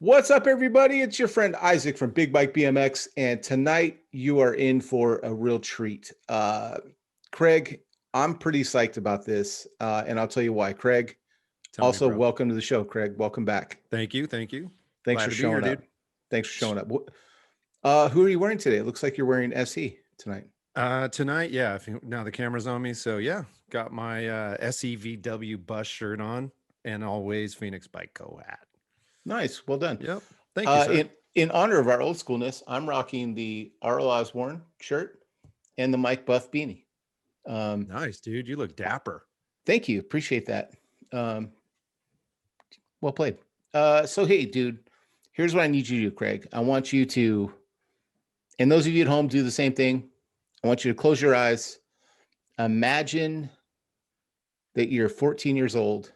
What's up, everybody? It's your friend Isaac from Big Bike BMX, and tonight you are in for a real treat. Craig, I'm pretty psyched about this, and I'll tell you why. Craig, Tell me, also bro. welcome to the show. Craig, welcome back. Thank you. Thank you. Thanks Glad for to be here, showing dude. up. Thanks for showing up. Who are you wearing today? It looks like you're wearing SE tonight. Tonight, yeah. Now the camera's on me, so yeah, got my SEVW bus shirt on, and always PhoenixBikeCo hat. Nice, well done. Yep. Thank you, sir. In honor of our old schoolness, I'm rocking the Arl Osborne shirt and the Mike Buff beanie. Nice, dude. You look dapper. Thank you, appreciate that. Um, Well played. So hey, dude, here's what I need you to do, Craig. I want you to, and those of you at home, do the same thing. I want you to close your eyes. Imagine that you're 14 years old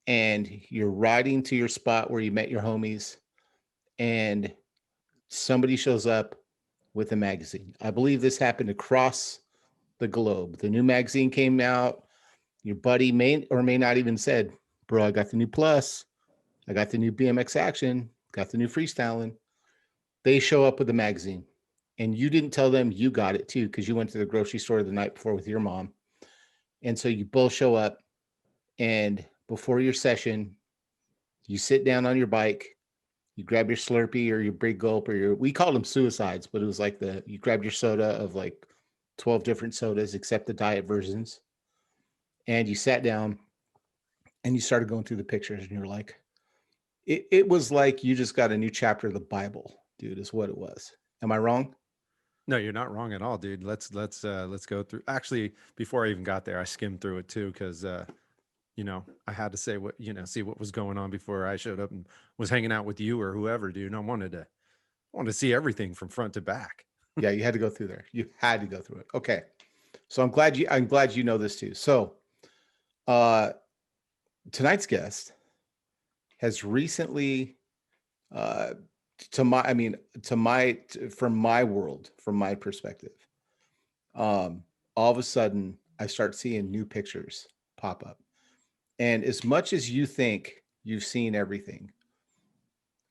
and you're riding to your spot where you met your homies, and somebody shows up with a magazine. I believe this happened across the globe. The new magazine came out. Your buddy may or may not even said, "Bro, I got the new Plus. I got the new BMX Action. Got the new Freestyling." They show up with the magazine, and you didn't tell them you got it too because you went to the grocery store the night before with your mom. And so you both show up, and before your session, you sit down on your bike, you grab your Slurpee or your Big Gulp or we called them suicides, but it was like you grabbed your soda of like 12 different sodas except the diet versions, and you sat down and you started going through the pictures, and you're like, it was like you just got a new chapter of the Bible, dude, is what it was. Am I wrong? No, you're not wrong at all, dude. Let's go through. Actually, before I even got there, I skimmed through it too because I had to say see what was going on before I showed up and was hanging out with you or whoever, dude. And I wanted to see everything from front to back. Yeah, you had to go through there. You had to go through it. Okay. So I'm glad you know this too. So uh tonight's guest has recently uh to my I mean to my from my world, from my perspective, all of a sudden I start seeing new pictures pop up. And as much as you think you've seen everything,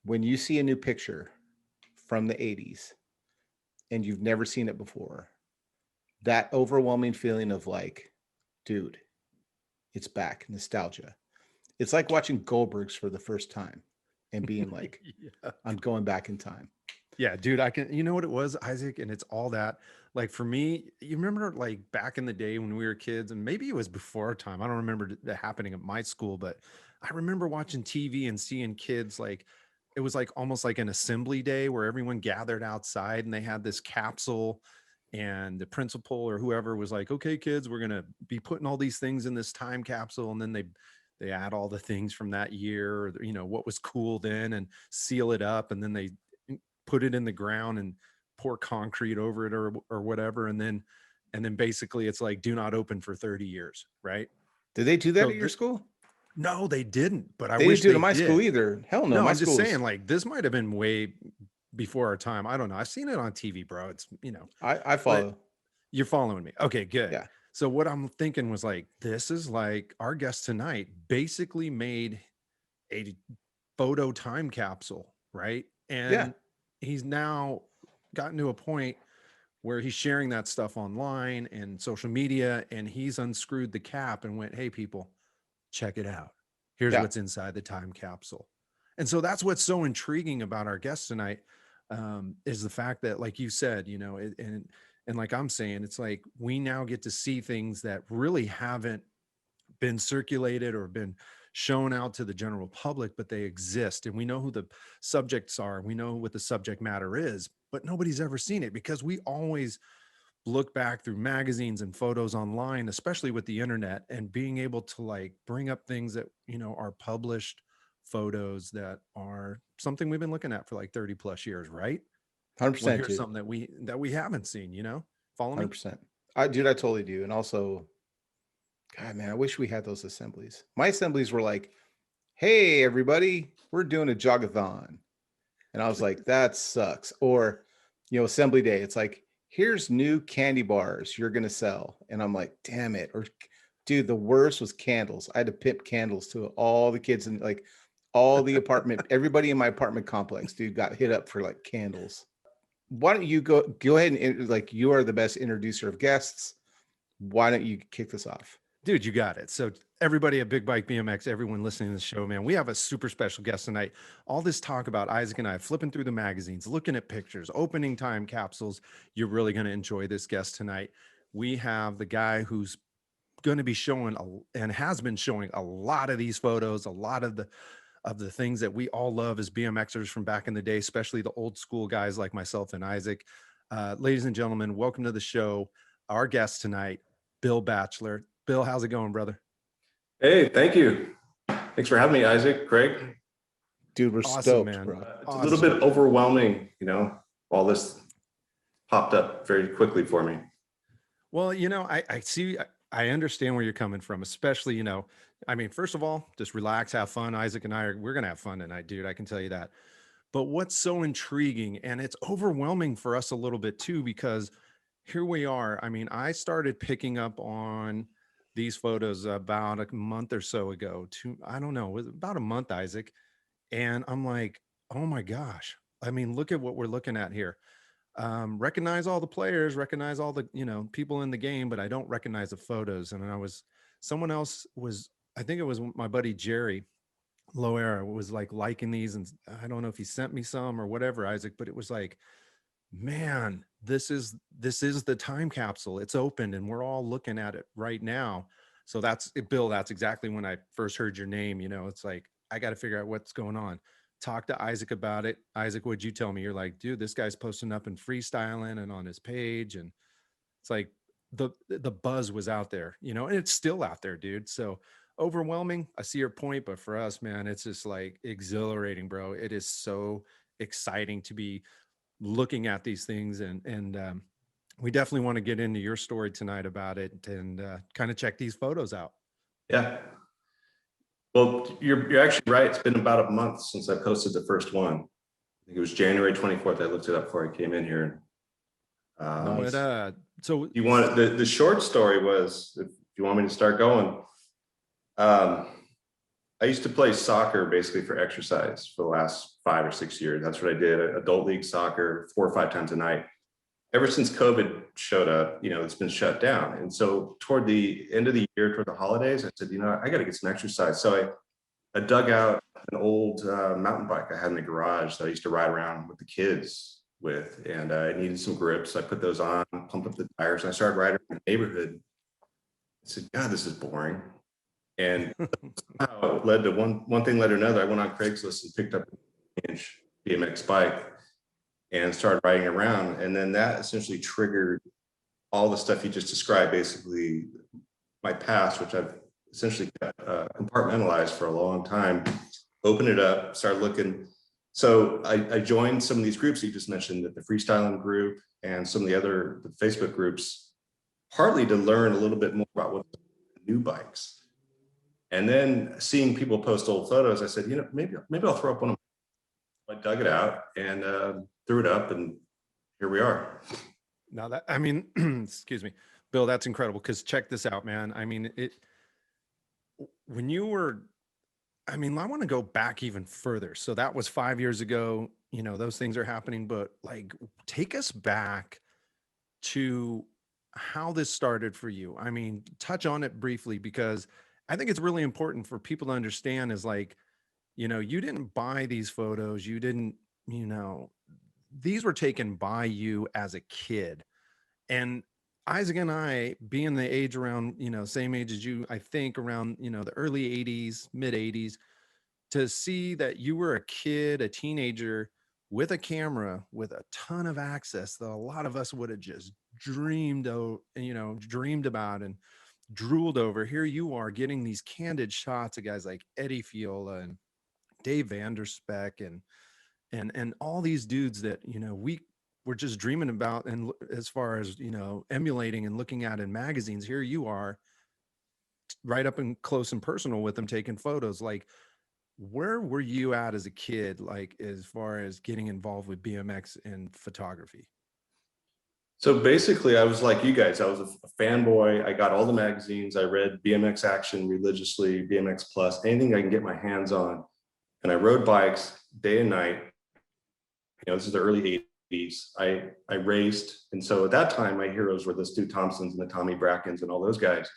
when you see a new picture from the 80s and you've never seen it before, that overwhelming feeling of like, dude, it's back, nostalgia. It's like watching Goldberg's for the first time and being like, Yeah. I'm going back in time. Yeah, dude, you know what it was, Isaac, and it's all that. Like for me, you remember like back in the day when we were kids, and maybe it was before our time. I don't remember that happening at my school, but I remember watching TV and seeing kids like it was like almost like an assembly day where everyone gathered outside and they had this capsule, and the principal or whoever was like, "Okay, kids, we're gonna be putting all these things in this time capsule," and then they add all the things from that year, or, what was cool then, and seal it up, and then they put it in the ground and pour concrete over it or whatever, and then basically it's like do not open for 30 years, right? Did they do that So at your school? no, they didn't, but I They didn't wish do it they at my school did. either. Hell no, No, my I'm just school saying was. like this might have been way before our time. I don't know, I've seen it on TV, bro. It's I but follow. you're following me. Okay, good. Yeah, So what I'm thinking was like, this is like our guest tonight basically made a photo time capsule, right? yeah. And he's now gotten to a point where he's sharing that stuff online and social media, and he's unscrewed the cap and went, "Hey people, check it out. Here's Yeah. what's inside the time capsule." And so that's what's so intriguing about our guest tonight, is the fact that, like you said, and like I'm saying, it's like we now get to see things that really haven't been circulated or been shown out to the general public, but they exist. And we know who the subjects are. We know what the subject matter is, but nobody's ever seen it because we always look back through magazines and photos online, especially with the internet, and being able to like bring up things that, are published photos that are something we've been looking at for like 30 plus years, right? Well, 100%, here's dude. something that we haven't seen, follow me? 100%. I totally do. And also, God, man, I wish we had those assemblies. My assemblies were like, hey, everybody, we're doing a jogathon. And I was like, that sucks. Or, assembly day, it's like, here's new candy bars you're going to sell. And I'm like, damn it. Or, dude, the worst was candles. I had to pimp candles to all the kids, and like all the everybody in my apartment complex, dude, got hit up for like candles. Why don't you go ahead and like, you are the best introducer of guests. Why don't you kick this off? Dude, you got it. So everybody at Big Bike BMX, everyone listening to the show, man, we have a super special guest tonight. All this talk about Isaac and I flipping through the magazines, looking at pictures, opening time capsules. You're really going to enjoy this guest tonight. We have the guy who's going to be showing and has been showing a lot of these photos, a lot of the things that we all love as BMXers from back in the day, especially the old school guys like myself and Isaac. Ladies and gentlemen, welcome to the show. Our guest tonight, Bill Batchelor. Bill, how's it going, brother? Hey, thank you. Thanks for having me, Isaac, Craig. Dude, we're Awesome, stoked, man. bro. It's a little bit overwhelming, all this popped up very quickly for me. Well, I understand where you're coming from, especially, first of all, just relax, have fun. Isaac and we're going to have fun tonight, dude. I can tell you that. But what's so intriguing, and it's overwhelming for us a little bit too, because here we are. I mean, I started picking up on these photos about a month or so ago. I don't know, it was about a month, Isaac. And I'm like, oh my gosh. I mean, look at what we're looking at here. Recognize all the players, recognize all the, people in the game, but I don't recognize the photos. And someone else was, I think it was my buddy, Jerry Loera, was like liking these. And I don't know if he sent me some or whatever, Isaac, but it was like, man, this is the time capsule. It's opened and we're all looking at it right now. So that's it, Bill. That's exactly when I first heard your name. It's like, I got to figure out what's going on. Talk to Isaac about it. Isaac, what'd you tell me? You're like, dude, this guy's posting up and freestyling and on his page. And it's like the buzz was out there, and it's still out there, dude. So overwhelming. I see your point, but for us, man, it's just like exhilarating, bro. It is so exciting to be looking at these things. And we definitely want to get into your story tonight about it and kind of check these photos out. Yeah. Well, you're actually right. It's been about a month since I posted the first one. I think it was January 24th. I looked it up before I came in here. So you want the short story was, if you want me to start going, I used to play soccer basically for exercise for the last 5 or 6 years. That's what I did. Adult league soccer 4 or 5 times a night. Ever since COVID showed up, it's been shut down. And so toward the end of the year, toward the holidays, I said, I got to get some exercise. So I dug out an old mountain bike I had in the garage that I used to ride around with the kids with. And I needed some grips. I put those on, pumped up the tires, and I started riding in the neighborhood. I said, God, this is boring. And somehow it led to one thing led to another. I went on Craigslist and picked up an inch BMX bike and started riding around. And then that essentially triggered all the stuff you just described, basically my past, which I've essentially compartmentalized for a long time, opened it up, started looking. So I joined some of these groups you just mentioned, the freestyling group and some of the Facebook groups, partly to learn a little bit more about what new bikes. And then seeing people post old photos, I said, maybe I'll throw up one of them. I dug it out and threw it up, and here we are. Now that, excuse me, Bill, that's incredible. Cause check this out, man. When you were, I want to go back even further. So that was 5 years ago, those things are happening, but like, take us back to how this started for you. Touch on it briefly, because I think it's really important for people to understand is like, you didn't buy these photos. You didn't, these were taken by you as a kid. And Isaac and I, being the age around, same age as you, I think around, the early 80s, mid 80s, to see that you were a kid, a teenager with a camera, with a ton of access that a lot of us would have just dreamed about and drooled over. Here you are getting these candid shots of guys like Eddie Fiola and Dave Vanderspeck and all these dudes that, we were just dreaming about. And as far as, emulating and looking at in magazines, here you are right up and close and personal with them, taking photos. Like, where were you at as a kid, like as far as getting involved with BMX and photography? So basically, I was like you guys. I was a fanboy. I got all the magazines. I read BMX Action religiously, BMX Plus, anything I can get my hands on. and I rode bikes day and night. You know, this is the early 80s. I raced. And so at that time, my heroes were the Stu Thompsons and the Tommy Brackens and all those guys.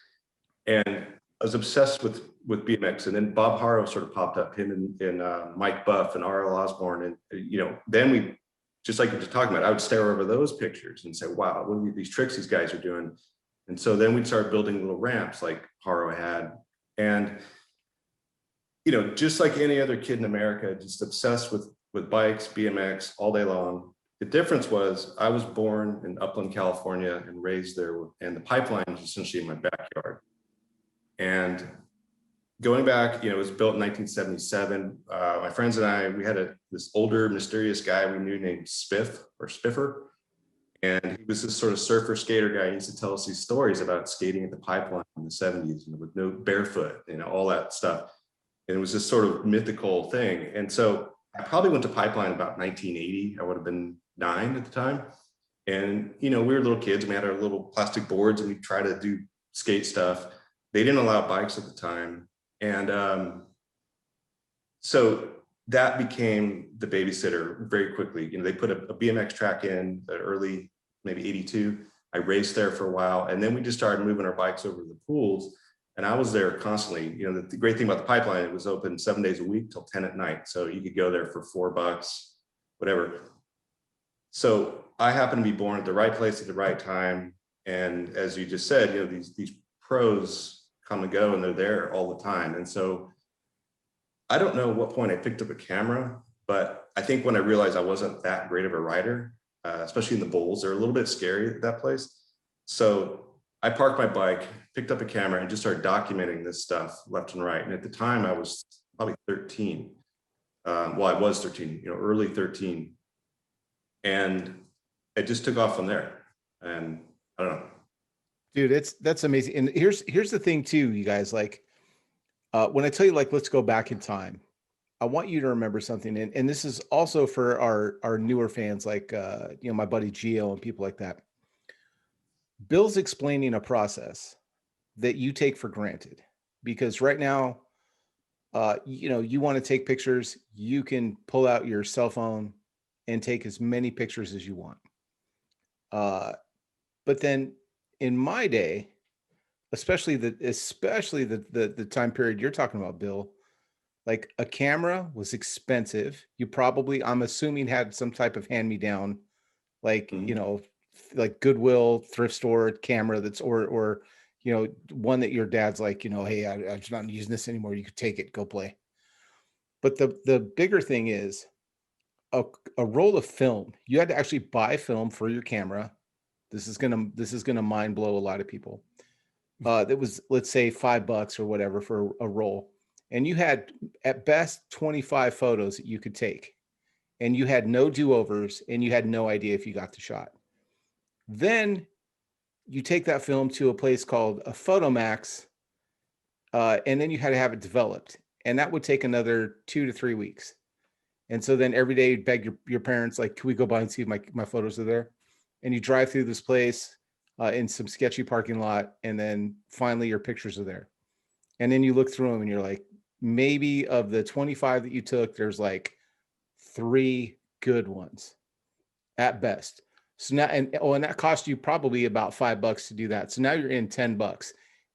And I was obsessed with BMX. And then Bob Haro sort of popped up, him and Mike Buff and R.L. Osborne. And, you know, then we, just like you're just talking about, I would stare over those pictures and say, wow, what are these tricks these guys are doing? And so then we'd start building little ramps like Haro had. And, you know, just like any other kid in America, just obsessed with bikes, BMX all day long. The difference was I was born in Upland, California and raised there, and the pipeline was essentially in my backyard. And going back, you know, it was built in 1977. My friends and I, we had this older, mysterious guy we knew named Spiffer. And he was this sort of surfer skater guy. He used to tell us these stories about skating at the pipeline in the 70s and with no barefoot, you know, all that stuff. And it was this sort of mythical thing. And so I probably went to pipeline about 1980. I would have been 9 at the time. And, you know, we were little kids. We had our little plastic boards and we tried to do skate stuff. They didn't allow bikes at the time. And so that became the babysitter very quickly. You know, they put a BMX track in the early, maybe 82. I raced there for a while. And then we just started moving our bikes over to the pools. And I was there constantly. You know, the great thing about the pipeline, it was open 7 days a week till 10 at night. So you could go there for $4, whatever. So I happened to be born at the right place at the right time. And as you just said, you know, these pros come and go and they're there all the time. And so I don't know what point I picked up a camera, but I think when I realized I wasn't that great of a rider, especially in the bowls, they're a little bit scary at that place. So I parked my bike, picked up a camera and just started documenting this stuff left and right. And at the time I was probably 13. Well, I was 13, you know, early 13. And it just took off from there. And I don't know. Dude, that's amazing. And here's the thing too, you guys, like, when I tell you, like, let's go back in time, I want you to remember something. And this is also for our newer fans, like, you know, my buddy Gio and people like that. Bill's explaining a process that you take for granted, because right now, you know, you want to take pictures, you can pull out your cell phone and take as many pictures as you want. But then in my day, especially the time period you're talking about, Bill, like, a camera was expensive. You probably, I'm assuming, had some type of hand-me-down, like, you know, like Goodwill thrift store camera that's, or, you know, one that your dad's like, you know, hey, I'm just not using this anymore. You could take it, go play. But the bigger thing is a roll of film. You had to actually buy film for your camera. This is gonna mind blow a lot of people. That was, let's say, $5 or whatever for a roll. And you had at best 25 photos that you could take, and you had no do-overs, and you had no idea if you got the shot. Then you take that film to a place called a Photomax, and then you had to have it developed, and that would take another 2 to 3 weeks. And so then every day you'd beg your parents, like, can we go by and see if my photos are there? And you drive through this place in some sketchy parking lot, and then finally your pictures are there. And then you look through them and you're like, maybe of the 25 that you took, there's like 3 good ones at best. So now, and that cost you probably about $5 to do that. So now you're in $10.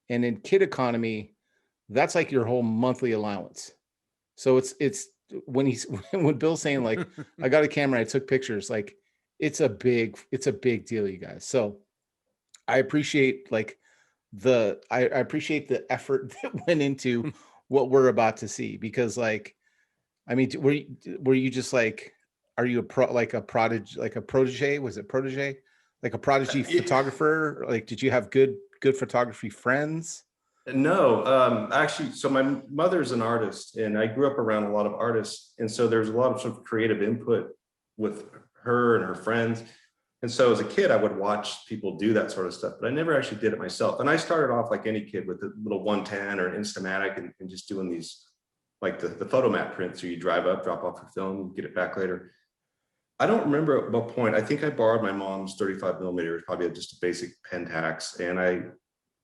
And in kid economy, that's like your whole monthly allowance. So it's when Bill's saying, like, I got a camera, I took pictures, like, it's a big deal, you guys. So I appreciate, like, I appreciate the effort that went into what we're about to see, because, like, I mean, were you just like, are you a protege? Was it protege? Like a prodigy photographer? Like, did you have good photography friends? No, actually, so my mother's an artist, and I grew up around a lot of artists. And so there's a lot of sort of creative input with her and her friends. And so as a kid, I would watch people do that sort of stuff, but I never actually did it myself. And I started off like any kid with a little 110 or an Instamatic and just doing these, like the photomat prints. So you drive up, drop off your film, get it back later. I don't remember at what point. I think I borrowed my mom's 35 millimeter, probably just a basic Pentax. And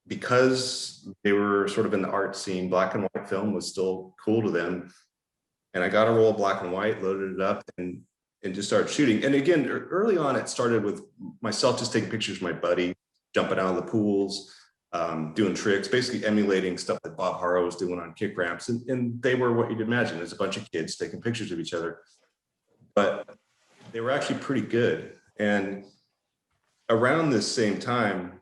because they were sort of in the art scene, black and white film was still cool to them. And I got a roll of black and white, loaded it up, and just started shooting. And again, early on, it started with myself just taking pictures of my buddy, jumping out of the pools, doing tricks, basically emulating stuff that Bob Harrow was doing on kick ramps. And they were what you'd imagine. There's a bunch of kids taking pictures of each other, but they were actually pretty good. And around this same time,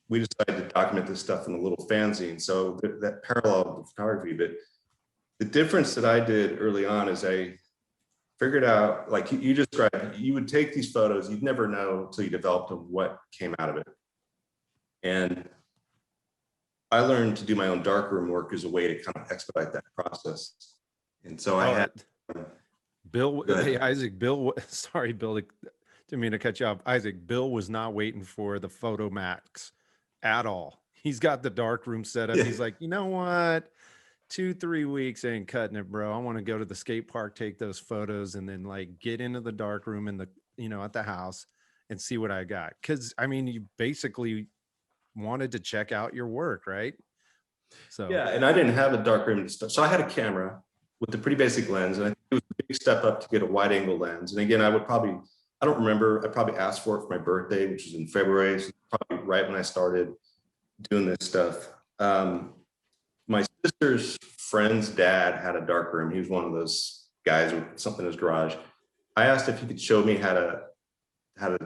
we decided to document this stuff in a little fanzine. So that parallel with photography, but the difference that I did early on is I figured out, like you described, you would take these photos, you'd never know until you developed them what came out of it. And I learned to do my own darkroom work as a way to kind of expedite that process. And so I had Bill, hey, Isaac, Bill, sorry, Bill, didn't mean to cut you off. Isaac, Bill was not waiting for the Photo Max at all. He's got the darkroom set up. Yeah. He's like, you know what? 2-3 weeks ain't cutting it, bro. I want to go to the skate park, take those photos, and then like get into the dark room in the, at the house and see what I got. Cause I mean, you basically wanted to check out your work, right? So yeah, and I didn't have a dark room stuff. So I had a camera with a pretty basic lens, and I think it was a big step up to get a wide angle lens. And again, I don't remember, I probably asked for it for my birthday, which was in February, so probably right when I started doing this stuff. My sister's friend's dad had a dark room. He was one of those guys with something in his garage. I asked if he could show me how to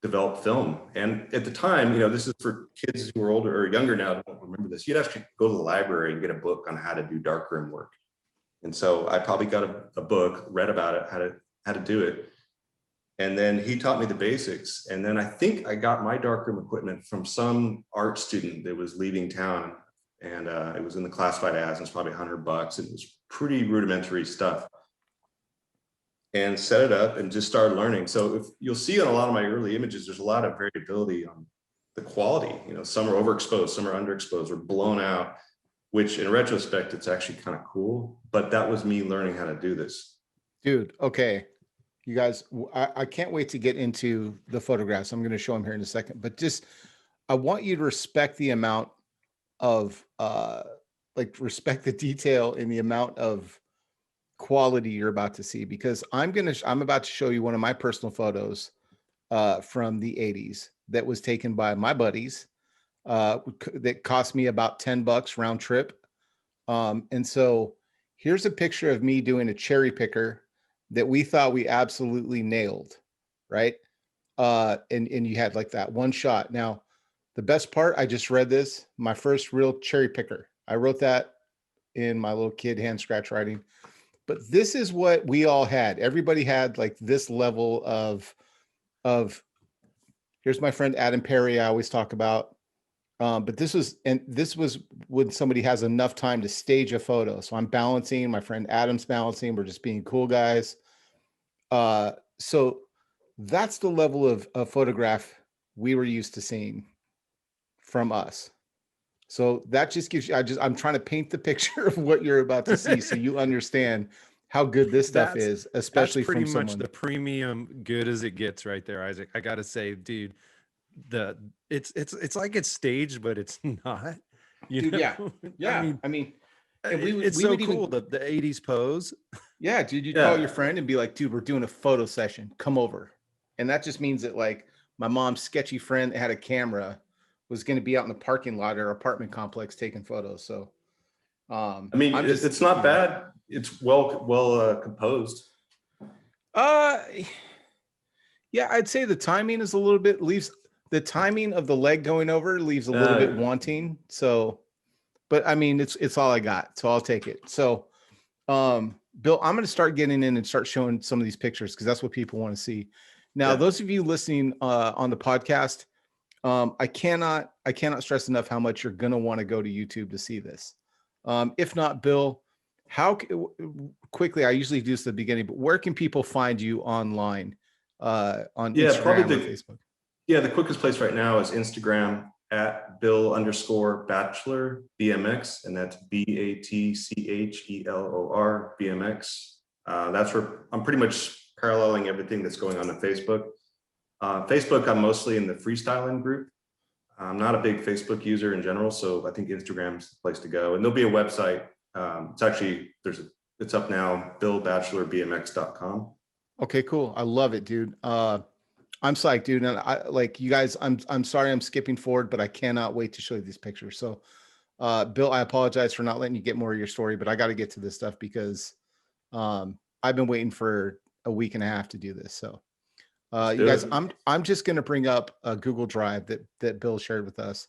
develop film. And at the time, this is for kids who are older or younger now, don't remember this. You'd actually go to the library and get a book on how to do darkroom work. And so I probably got a book, read about it, how to do it. And then he taught me the basics. And then I think I got my darkroom equipment from some art student that was leaving town. And it was in the classified ads, and it's probably $100. It was pretty rudimentary stuff. And set it up and just started learning. So if you'll see on a lot of my early images, there's a lot of variability on the quality. Some are overexposed, some are underexposed or blown out, which in retrospect, it's actually kind of cool. But that was me learning how to do this. Dude, okay. You guys, I can't wait to get into the photographs. I'm going to show them here in a second, but I want you to respect the amount of respect the detail in the amount of quality you're about to see, because I'm about to show you one of my personal photos from the 80s that was taken by my buddies that cost me about $10 round trip. And so here's a picture of me doing a cherry picker that we thought we absolutely nailed, right? And you had like that one shot. Now, the best part, I just read this, my first real cherry picker. I wrote that in my little kid hand scratch writing. But this is what we all had. Everybody had like this level of here's my friend Adam Perry, I always talk about. But this was when somebody has enough time to stage a photo. So I'm balancing, my friend Adam's balancing, we're just being cool guys. So that's the level of photograph we were used to seeing from us. So that just gives you, I'm trying to paint the picture of what you're about to see so you understand how good this stuff is, especially that's pretty from much someone. The premium good as it gets right there, Isaac. I gotta say, dude, it's like it's staged, but it's not. Dude, know? Yeah. I mean it's so cool, the 80s pose. Yeah, dude, you call your friend and be like, dude, we're doing a photo session. Come over. And that just means that like my mom's sketchy friend that had a camera was going to be out in the parking lot at our apartment complex taking photos. So, I mean, it's not bad. It's well composed. Yeah, I'd say the timing is a little bit the timing of the leg going over leaves a little bit wanting. So, but I mean, it's all I got, so I'll take it. So, Bill, I'm going to start getting in and start showing some of these pictures because that's what people want to see. Now, those of you listening on the podcast, I cannot stress enough how much you're going to want to go to YouTube to see this. If not, Bill, quickly, I usually do this at the beginning, but where can people find you online on Instagram probably or Facebook? Yeah, the quickest place right now is Instagram at Bill_Batchelor BMX, and that's BATCHELOR BMX. That's where I'm pretty much paralleling everything that's going on Facebook. Facebook, I'm mostly in the freestyling group. I'm not a big Facebook user in general, so I think Instagram's the place to go. And there'll be a website. It's actually, there's a It's up now, BillBatchelorBMX.com. Okay, cool. I love it, dude. I'm psyched, dude. And I like you guys, I'm sorry I'm skipping forward, but I cannot wait to show you these pictures. So Bill, I apologize for not letting you get more of your story, but I got to get to this stuff because I've been waiting for a week and a half to do this. So you guys, I'm just gonna bring up a Google Drive that Bill shared with us.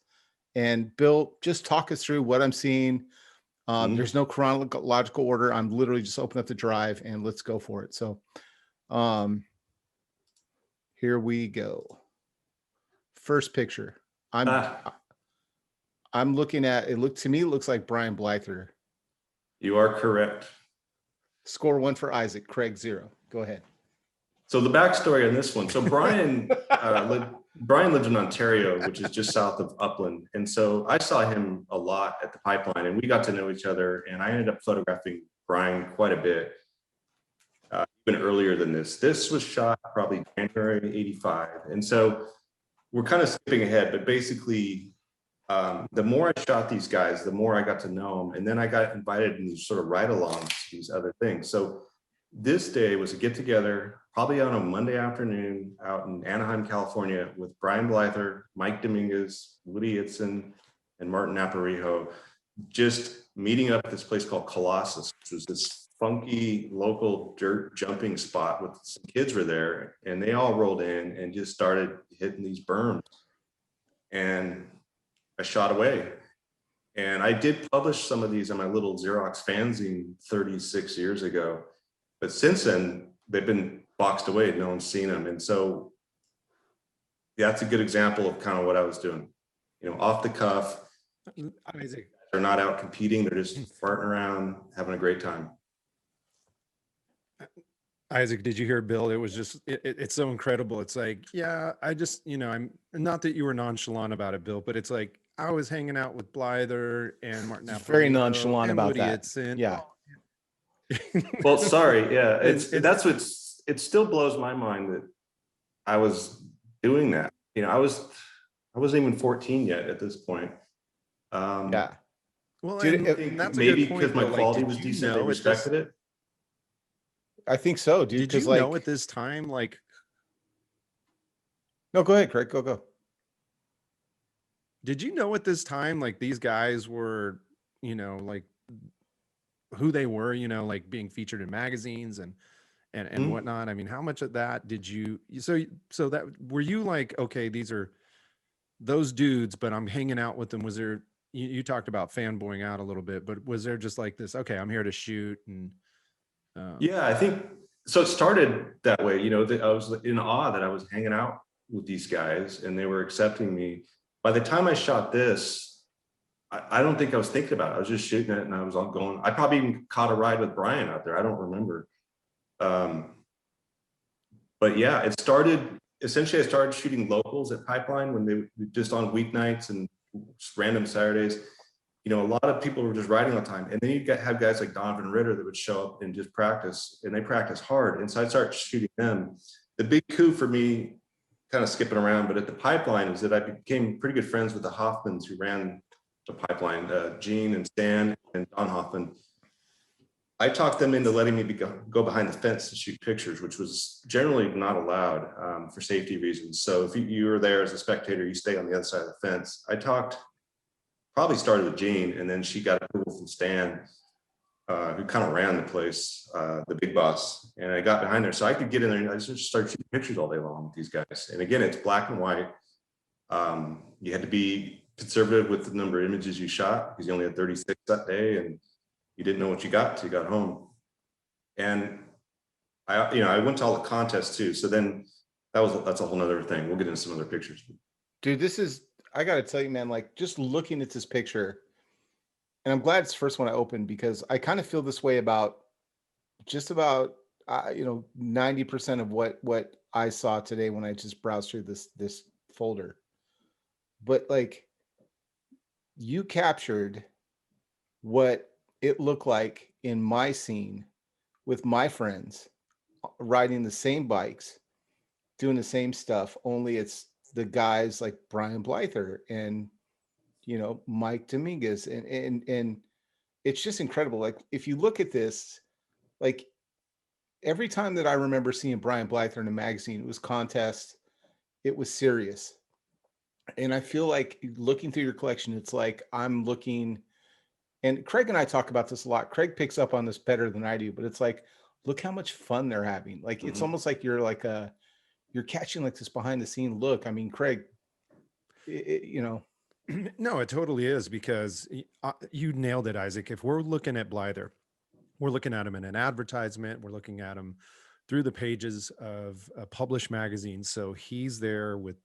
And Bill, just talk us through what I'm seeing. There's no chronological order. I'm literally just open up the drive and let's go for it. So here we go. First picture. I'm looking at it. To me, it looks like Brian Blyther. You are correct. Score 1 for Isaac. Craig 0. Go ahead. So the backstory on this one. So Brian lived in Ontario, which is just south of Upland. And so I saw him a lot at the pipeline and we got to know each other. And I ended up photographing Brian quite a bit, even earlier than this. This was shot probably January '85. And so we're kind of skipping ahead, but basically the more I shot these guys, the more I got to know them. And then I got invited in these sort of ride-alongs to these other things. So this day was a get-together, probably on a Monday afternoon out in Anaheim, California, with Brian Blyther, Mike Dominguez, Woody Itzen, and Martin Aparijo, just meeting up at this place called Colossus, which was this funky local dirt jumping spot with some kids were there, and they all rolled in and just started hitting these berms. And I shot away. And I did publish some of these on my little Xerox fanzine 36 years ago. But since then, they've been boxed away. No one's seen them. And so that's a good example of kind of what I was doing. You know, off the cuff. Isaac. They're not out competing. They're just farting around, having a great time. Isaac, did you hear Bill? It was just, it's so incredible. It's like, yeah, I just, you know, I'm not that you were nonchalant about it, Bill, but it's like, I was hanging out with Blyther and Martin Aparijo. Very nonchalant about Woody that. Itzen. Yeah. Well, sorry. Yeah. It still blows my mind that I was doing that. You know, I wasn't even 14 yet at this point. Yeah. Well, and that's maybe a good point, because my though. quality Like, was decent, they respected it. I think so, dude. Did you know at this time, like, no, go ahead, Craig. Go. Did you know at this time, like, these guys were, you know, like who they were, you know, like being featured in magazines and whatnot? I mean, how much of that did you, so that, were you like, okay, these are those dudes, but I'm hanging out with them. Was there, you talked about fanboying out a little bit, but was there just like this, okay, I'm here to shoot? And yeah, I think so. It started that way, you know, I was in awe that I was hanging out with these guys and they were accepting me. By the time I shot this, I don't think I was thinking about it. I was just shooting it and I was all going. I probably even caught a ride with Brian out there. I don't remember. But yeah, it started, essentially I started shooting locals at Pipeline when they just on weeknights and random Saturdays. You know, a lot of people were just riding all the time. And then you have guys like Donovan Ritter that would show up and just practice, and they practice hard. And so I'd start shooting them. The big coup for me, kind of skipping around, but at the Pipeline, is that I became pretty good friends with the Hoffmans who ran the Pipeline, Gene and Stan and Don Hoffman. I talked them into letting me go behind the fence to shoot pictures, which was generally not allowed for safety reasons. So if you were there as a spectator, you stay on the other side of the fence. I probably started with Gene, and then she got approval from Stan, who kind of ran the place, the big boss. And I got behind there, so I could get in there and I just started shooting pictures all day long with these guys. And again, it's black and white. You had to be conservative with the number of images you shot because you only had 36 that day, and you didn't know what you got till you got home. And I went to all the contests too. So then that's a whole nother thing. We'll get into some other pictures. Dude, I got to tell you, man, like just looking at this picture, and I'm glad it's the first one I opened because I kind of feel this way about just about, 90% of what I saw today when I just browsed through this folder. But like, you captured what it looked like in my scene with my friends riding the same bikes, doing the same stuff, only it's the guys like Brian Blyther and, Mike Dominguez. And it's just incredible. Like, if you look at this, like every time that I remember seeing Brian Blyther in a magazine, it was contest, it was serious. And I feel like looking through your collection, it's like I'm looking, and Craig and I talk about this a lot. Craig picks up on this better than I do, but it's like, look how much fun they're having. Like, it's almost like you're catching like this behind the scene look. I mean, Craig, you know, No, it totally is, because you nailed it, Isaac. If we're looking at Blyther, we're looking at him in an advertisement. We're looking at him through the pages of a published magazine. So he's there with,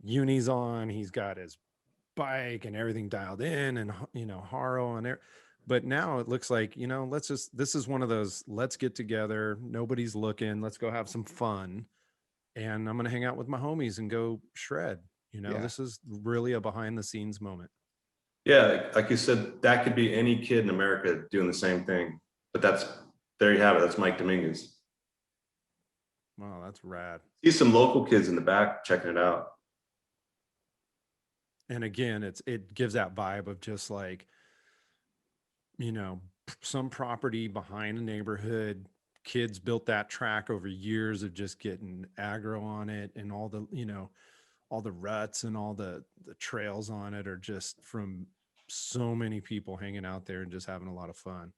unis on, he's got his bike and everything dialed in, and, Haro on there. But now it looks like, this is one of those, let's get together. Nobody's looking. Let's go have some fun. And I'm going to hang out with my homies and go shred. Yeah. This is really a behind the scenes moment. Yeah, like you said, that could be any kid in America doing the same thing. But there you have it. That's Mike Dominguez. Wow, that's rad. See some local kids in the back checking it out. And again, it gives that vibe of just like, some property behind a neighborhood. Kids built that track over years of just getting aggro on it, and all the, all the ruts and all the trails on it are just from so many people hanging out there and just having a lot of fun.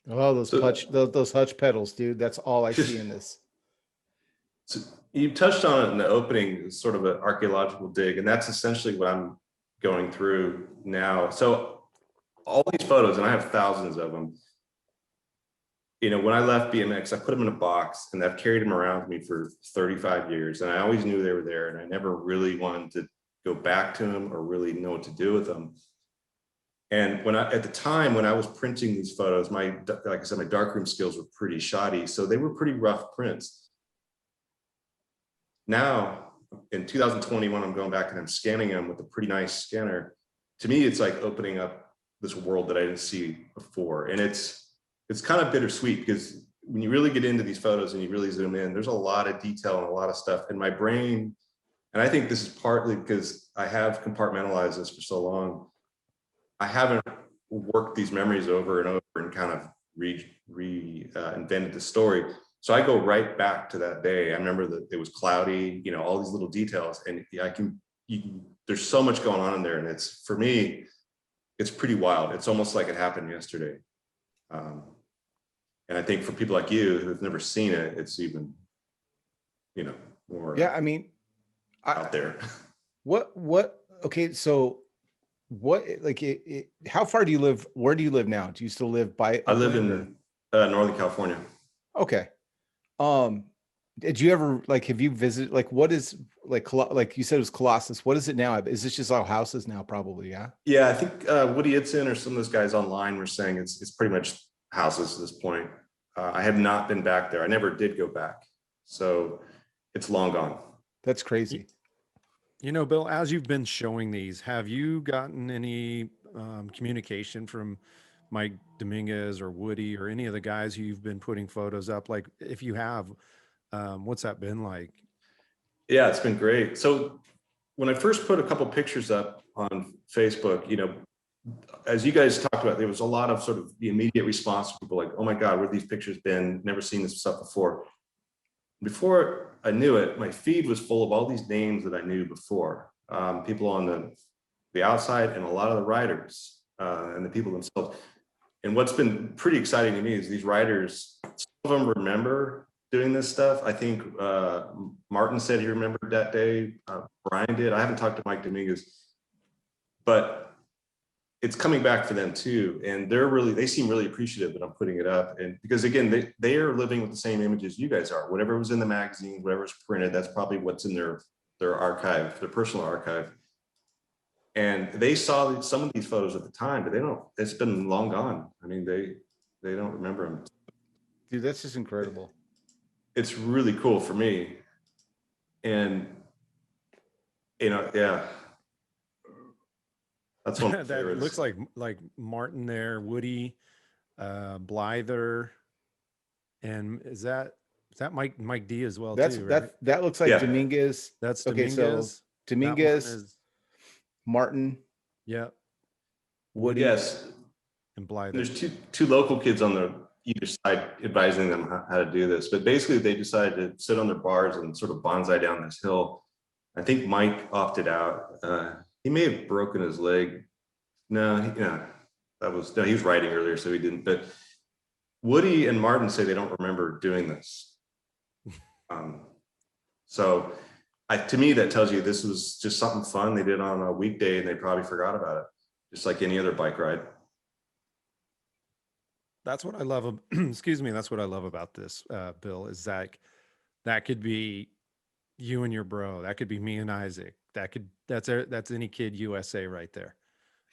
oh, those hutch pedals, dude. That's all I see in this. So you touched on it in the opening, sort of an archaeological dig, and that's essentially what I'm going through now. So all these photos, and I have thousands of them. When I left BMX, I put them in a box, and I've carried them around with me for 35 years. And I always knew they were there, and I never really wanted to go back to them or really know what to do with them. And at the time when I was printing these photos, like I said, my darkroom skills were pretty shoddy. So they were pretty rough prints. Now in 2021, I'm going back and I'm scanning them with a pretty nice scanner. To me, it's like opening up this world that I didn't see before. And it's kind of bittersweet, because when you really get into these photos and you really zoom in, there's a lot of detail and a lot of stuff in my brain. And I think this is partly because I have compartmentalized this for so long. I haven't worked these memories over and over and kind of reinvented the story. So I go right back to that day. I remember that it was cloudy, all these little details, and there's so much going on in there. And for me, it's pretty wild. It's almost like it happened yesterday. And I think for people like you who have never seen it, it's even, more. Yeah, I mean, out there. Okay, so what, like, how far do you live? Where do you live now? Do you still live by? I live in Northern California. Okay. Did you ever, like, have you visited, like, what is, like you said, it was Colossus. What is it now? Is this just all houses now? Probably, yeah. Yeah, I think Woody Itzen or some of those guys online were saying it's pretty much houses at this point. I have not been back there. I never did go back, so it's long gone. That's crazy. Bill, as you've been showing these, have you gotten any communication from Mike Dominguez or Woody or any of the guys who you've been putting photos up? Like, if you have, what's that been like? Yeah, it's been great. So when I first put a couple pictures up on Facebook, as you guys talked about, there was a lot of sort of the immediate response to people like, oh my God, where have these pictures been? Never seen this stuff before. Before I knew it, my feed was full of all these names that I knew before. People on the outside, and a lot of the riders and the people themselves. And what's been pretty exciting to me is these riders, some of them remember doing this stuff. I think Martin said he remembered that day. Brian did. I haven't talked to Mike Dominguez, but it's coming back for them too. And they seem really appreciative that I'm putting it up. And because again, they are living with the same images you guys are. Whatever was in the magazine, whatever's printed, that's probably what's in their archive, their personal archive. And they saw some of these photos at the time, but it's been long gone. I mean, they don't remember them. Dude, that's just incredible. It's really cool for me. And, yeah. That's one of my favorites. Looks like Martin there, Woody, Blyther, and is that Mike D as well? That's too, right? that looks like Dominguez. That's Dominguez. Okay, so Dominguez, Martin, yeah, Woody, yes, and Blyther. There's two local kids on the either side advising them how to do this, but basically they decided to sit on their bars and sort of bonsai down this hill. I think Mike opted out. He may have broken his leg. No, he was riding earlier, so he didn't. But Woody and Martin say they don't remember doing this. So to me, that tells you this was just something fun they did on a weekday, and they probably forgot about it, just like any other bike ride. That's what I love. Excuse me. That's what I love about this, Bill, is that could be you and your bro. That could be me and Isaac. That's any kid USA right there.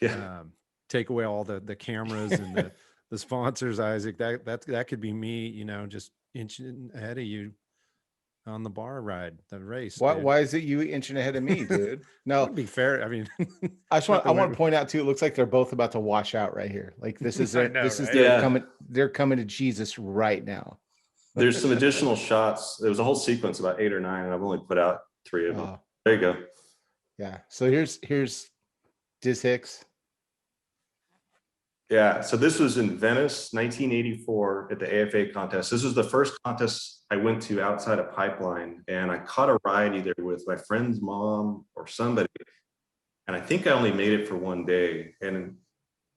Yeah. Take away all the cameras and the sponsors, Isaac. That could be me, just inching ahead of you on the bar ride, the race. Why is it you inching ahead of me, dude? No, to be fair. I mean, I want to point out too, it looks like they're both about to wash out right here. Like this is their, they're coming to Jesus right now. There's some additional shots. There was a whole sequence, about 8 or 9, and I've only put out 3 of them. There you go. Yeah. So here's Diz Hicks. Yeah. So this was in Venice, 1984 at the AFA contest. This was the first contest I went to outside of Pipeline, and I caught a ride either with my friend's mom or somebody. And I think I only made it for one day. And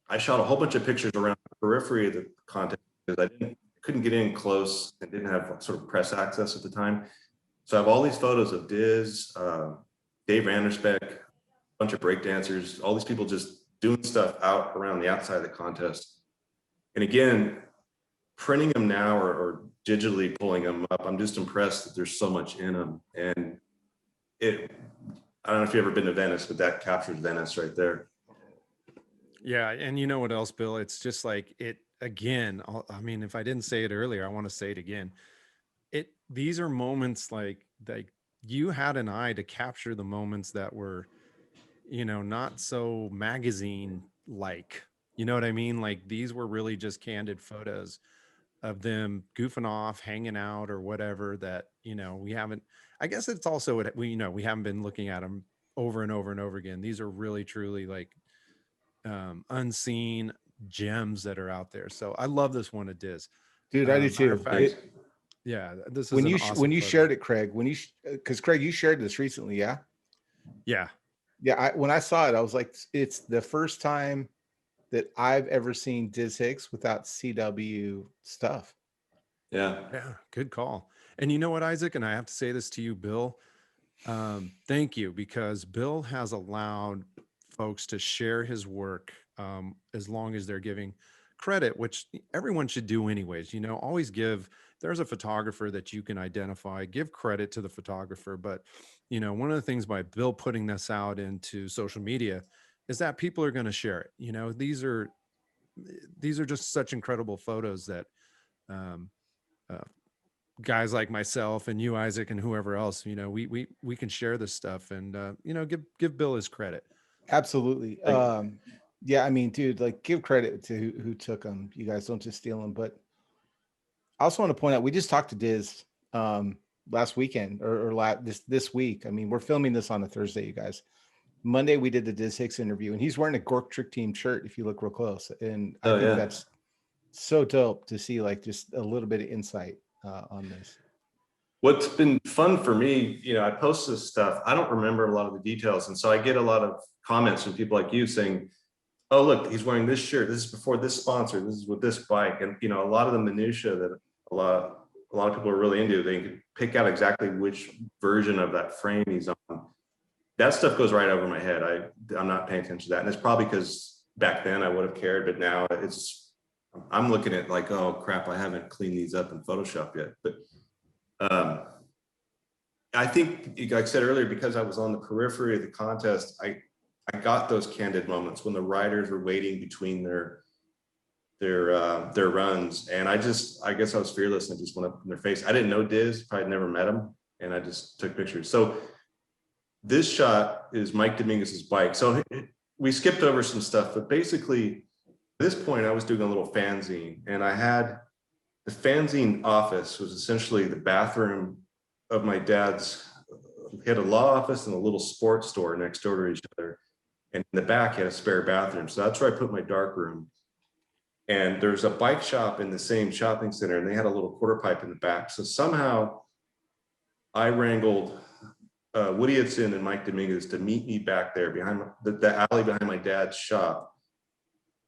I shot a whole bunch of pictures around the periphery of the contest because I couldn't get in close and didn't have sort of press access at the time. So I have all these photos of Diz, Dave Randersbeck, a bunch of breakdancers, all these people just doing stuff out around the outside of the contest. And again, printing them now or digitally pulling them up, I'm just impressed that there's so much in them. And I don't know if you've ever been to Venice, but that captures Venice right there. Yeah. And you know what else, Bill? It's just like it again. I mean, if I didn't say it earlier, I want to say it again. These are moments like you had an eye to capture the moments that were, not so magazine like, you know what I mean? Like these were really just candid photos of them goofing off, hanging out or whatever that, we haven't, I guess it's also, we haven't been looking at them over and over and over again. These are really, truly like unseen gems that are out there. So I love this one of Diz. Dude, I do too. Yeah, this is when you awesome photo. shared it, Craig. Because Craig, you shared this recently, yeah. Yeah. When I saw it, I was like, it's the first time that I've ever seen Diz Hicks without CW stuff. Yeah, good call. And you know what, Isaac? And I have to say this to you, Bill. Thank you, because Bill has allowed folks to share his work as long as they're giving credit, which everyone should do anyways. Always give. There's a photographer that you can identify, give credit to the photographer. But, one of the things by Bill putting this out into social media is that people are going to share it. These are just such incredible photos that guys like myself and you, Isaac, and whoever else, we can share this stuff and, give Bill his credit. Absolutely. Yeah, I mean, dude, like give credit to who took them. You guys don't just steal them. But I also want to point out, we just talked to Diz last weekend or this week. I mean, we're filming this on a Thursday, you guys. Monday, we did the Diz Hicks interview, and he's wearing a Gork Trick Team shirt, if you look real close. And I think that's so dope to see, like, just a little bit of insight on this. What's been fun for me, I post this stuff. I don't remember a lot of the details. And so I get a lot of comments from people like you saying, oh, look, he's wearing this shirt. This is before this sponsor. This is with this bike. And, a lot of the minutia that a lot of people are really into, they can pick out exactly which version of that frame he's on. That stuff goes right over my head. I'm not paying attention to that. And it's probably because back then I would have cared, but now I'm looking at like, oh crap, I haven't cleaned these up in Photoshop yet. But I think, like I said earlier, because I was on the periphery of the contest, I got those candid moments when the riders were waiting between their runs. And I guess I was fearless and I just went up in their face. I didn't know Diz, probably never met him. And I just took pictures. So this shot is Mike Dominguez's bike. So we skipped over some stuff, but basically at this point I was doing a little fanzine, and I had the fanzine office was essentially the bathroom of my dad's. He had a law office and a little sports store next door to each other. And in the back he had a spare bathroom. So that's where I put my dark room. And there's a bike shop in the same shopping center, and they had a little quarter pipe in the back. So somehow I wrangled Woody Hudson and Mike Dominguez to meet me back there behind the alley behind my dad's shop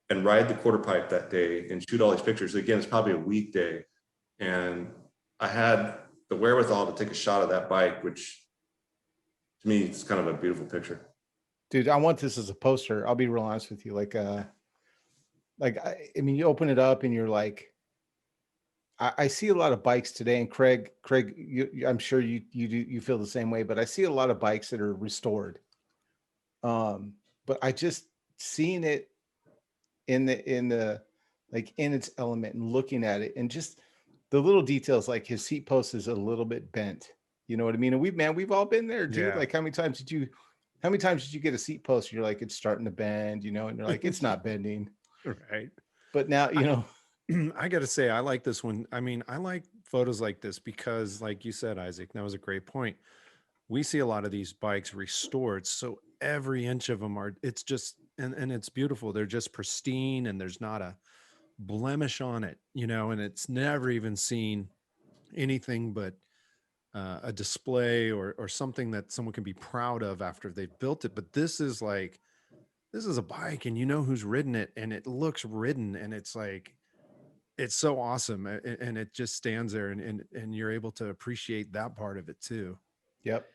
and ride the quarter pipe that day and shoot all these pictures. Again, it's probably a weekday. And I had the wherewithal to take a shot of that bike, which to me, it's kind of a beautiful picture. Dude, I want this as a poster. I'll be real honest with you. I mean, you open it up and you're like, I see a lot of bikes today, and Craig, I'm sure you feel the same way, but I see a lot of bikes that are restored. But I just seeing it in the like in its element and looking at it and just the little details, like his seat post is a little bit bent. You know what I mean? And we've all been there, dude. Yeah. Like how many times did you get a seat post and you're like, it's starting to bend, you know, and you're like, it's not bending. Right. But now, you know, I got to say, I like this one. I mean, I like photos like this because, like you said, Isaac, that was a great point. We see a lot of these bikes restored. So every inch of them it's just, and it's beautiful. They're just pristine and there's not a blemish on it, you know, and it's never even seen anything but a display or something that someone can be proud of after they've built it. But this is a bike and you know who's ridden it and it looks ridden and it's like, it's so awesome, and it just stands there, and you're able to appreciate that part of it too. yep.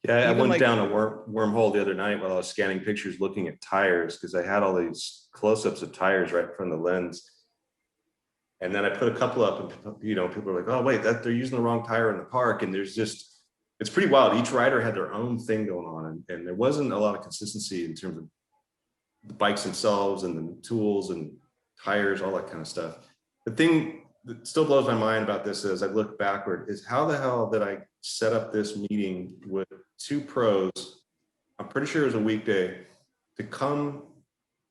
Yeah, I Even went like- down a wormhole the other night while I was scanning pictures, looking at tires, because I had all these close-ups of tires right from the lens. And then I put a couple up, and you know, people are like, "Oh, wait, they're using the wrong tire in the park." And there's just, it's pretty wild. Each rider had their own thing going on, and there wasn't a lot of consistency in terms of the bikes themselves and the tools and tires, all that kind of stuff. The thing that still blows my mind about this as I look backward is how the hell did I set up this meeting with two pros? I'm pretty sure it was a weekday to come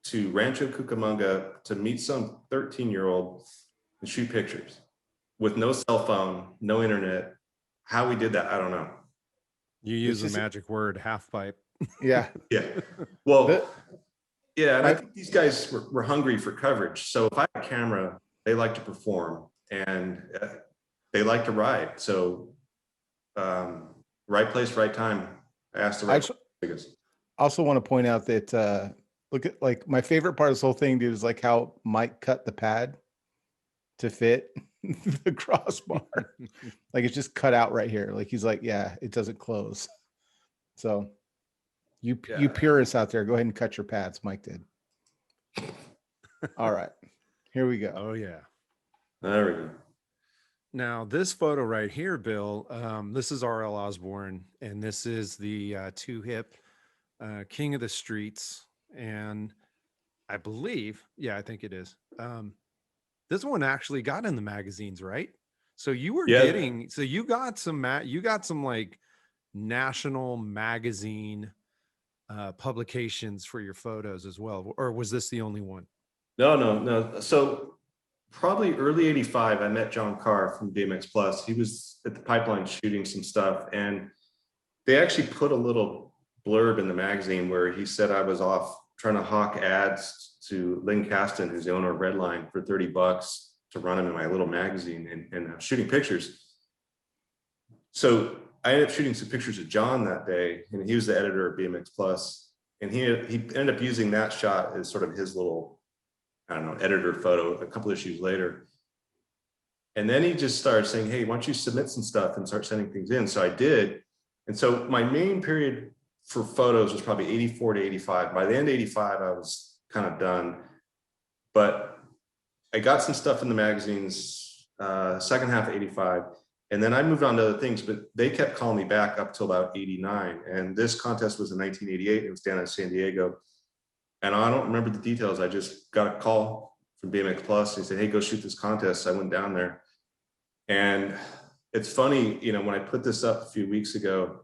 to Rancho Cucamonga to meet some 13-year-old and shoot pictures with no cell phone, no internet. How we did that, I don't know. You use the magic word half pipe. Yeah. Yeah. Well, yeah, and I think these guys were hungry for coverage. So if I have a camera, they like to perform and they like to ride. So right place, right time. I asked the right biggest. I also want to point out that look at, like, my favorite part of this whole thing, dude, is like how Mike cut the pad to fit the crossbar. Like it's just cut out right here. Like he's like, yeah, it doesn't close. So you purists out there, go ahead and cut your pads. Mike did. All right, here we go. Oh yeah. There we go. Now this photo right here, Bill, this is R.L. Osborne, and this is the two hip king of the streets. And I believe, yeah, I think it is. This one actually got in the magazines, right? So you were getting, so you got some like national magazine publications for your photos as well, or was this the only one? No. So probably early 85, I met John Carr from BMX Plus. He was at the Pipeline shooting some stuff, and they actually put a little blurb in the magazine where he said I was off trying to hawk ads to Lynn Caston, who's the owner of Redline, for $30 to run them in my little magazine and shooting pictures. So I ended up shooting some pictures of John that day, and he was the editor of BMX Plus, and he ended up using that shot as sort of his little, I don't know, editor photo a couple issues later. And then he just started saying, hey, why don't you submit some stuff and start sending things in? So I did. And so my main period for photos was probably 84 to 85. By the end of 85, I was kind of done. But I got some stuff in the magazines, second half of 85. And then I moved on to other things, but they kept calling me back up till about 89. And this contest was in 1988. It was down in San Diego. And I don't remember the details. I just got a call from BMX Plus. He said, hey, go shoot this contest. So I went down there. And it's funny, you know, when I put this up a few weeks ago,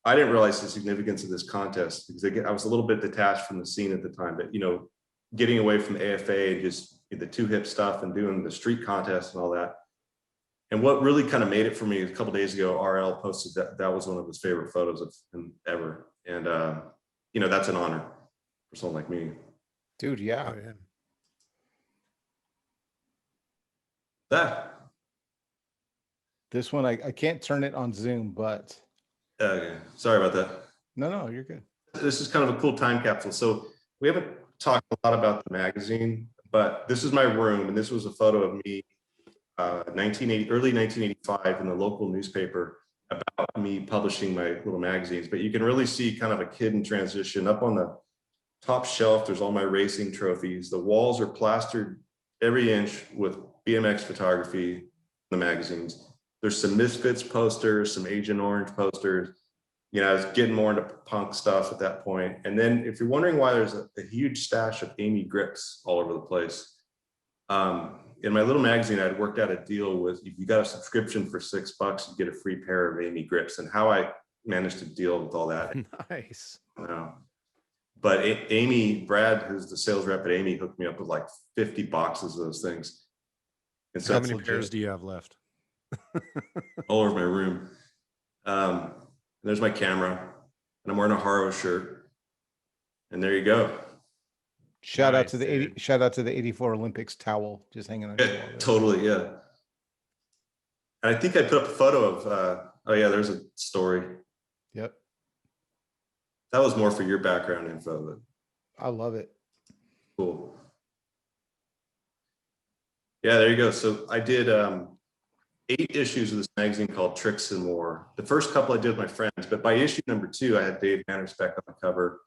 I didn't realize the significance of this contest because I was a little bit detached from the scene at the time. But, you know, getting away from the AFA and just the two hip stuff and doing the street contest and all that. And what really kind of made it for me a couple of days ago, RL posted that was one of his favorite photos of him ever. And, you know, that's an honor for someone like me. Dude, yeah. Oh, yeah. That. This one, I can't turn it on Zoom, but Okay. Sorry about that. no, you're good. This is kind of a cool time capsule. So we haven't talked a lot about the magazine, but this is my room, and this was a photo of me, early 1985, in the local newspaper about me publishing my little magazines. But you can really see kind of a kid in transition. Up on the top shelf, there's all my racing trophies. The walls are plastered every inch with BMX photography in the magazines. There's some Misfits posters, some Agent Orange posters. You know, I was getting more into punk stuff at that point. And then if you're wondering why there's a huge stash of Amy grips all over the place, in my little magazine, I'd worked out a deal with, if you got a subscription for $6, you get a free pair of Amy grips. And how I managed to deal with all that. Nice. But Amy, Brad, who's the sales rep at Amy, hooked me up with like 50 boxes of those things. And so how many pairs do you have left? all over my room. There's my camera, and I'm wearing a Haro shirt. And there you go. Shout out Nice, to the dude. shout out to the '84 Olympics towel just hanging on your wall there. Totally, yeah. And I think I put up a photo of, oh yeah, there's a story. Yep. That was more for your background info, but I love it. cool. Yeah, there you go. So I did 8 issues of this magazine called Tricks and More. The first couple I did with my friends, but by issue number 2, I had Dave Mannerspec on the cover.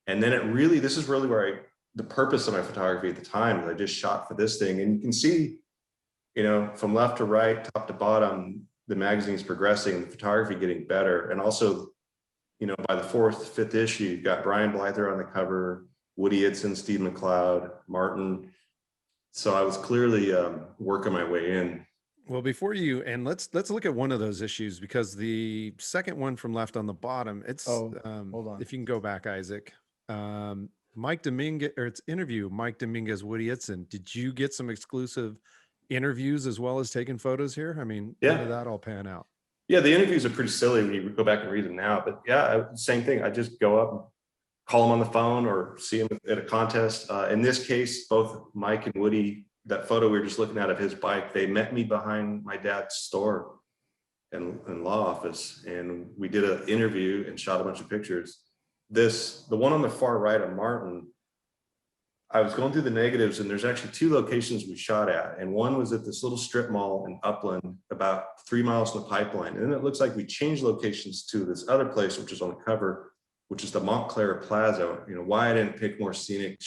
And then this is really where the purpose of my photography at the time is I just shot for this thing. And you can see, you know, from left to right, top to bottom, the magazine's progressing, the photography getting better. And also, you know, by the 4th, 5th issue, you've got Brian Blyther on the cover, Woody Itson, Steve McLeod, Martin. So I was clearly working my way in. Well, before you, and let's look at one of those issues, because the second one from left on the bottom, it's hold on. If you can go back, Isaac, Mike Dominguez, or it's interview Mike Dominguez, Woody Itson. Did you get some exclusive interviews as well as taking photos here? I mean, Yeah. how did that all pan out? Yeah, the interviews are pretty silly when you go back and read them now, but yeah, same thing. I just go up and call them on the phone or see them at a contest. In this case, both Mike and Woody, that photo we were just looking at of his bike, they met me behind my dad's store and law office, and we did an interview and shot a bunch of pictures. The one on the far right of Martin, I was going through the negatives, and there's actually 2 locations we shot at, and one was at this little strip mall in Upland, about 3 miles from the pipeline. And then it looks like we changed locations to this other place, which is on the cover, which is the Montclair Plaza. You know, why I didn't pick more scenic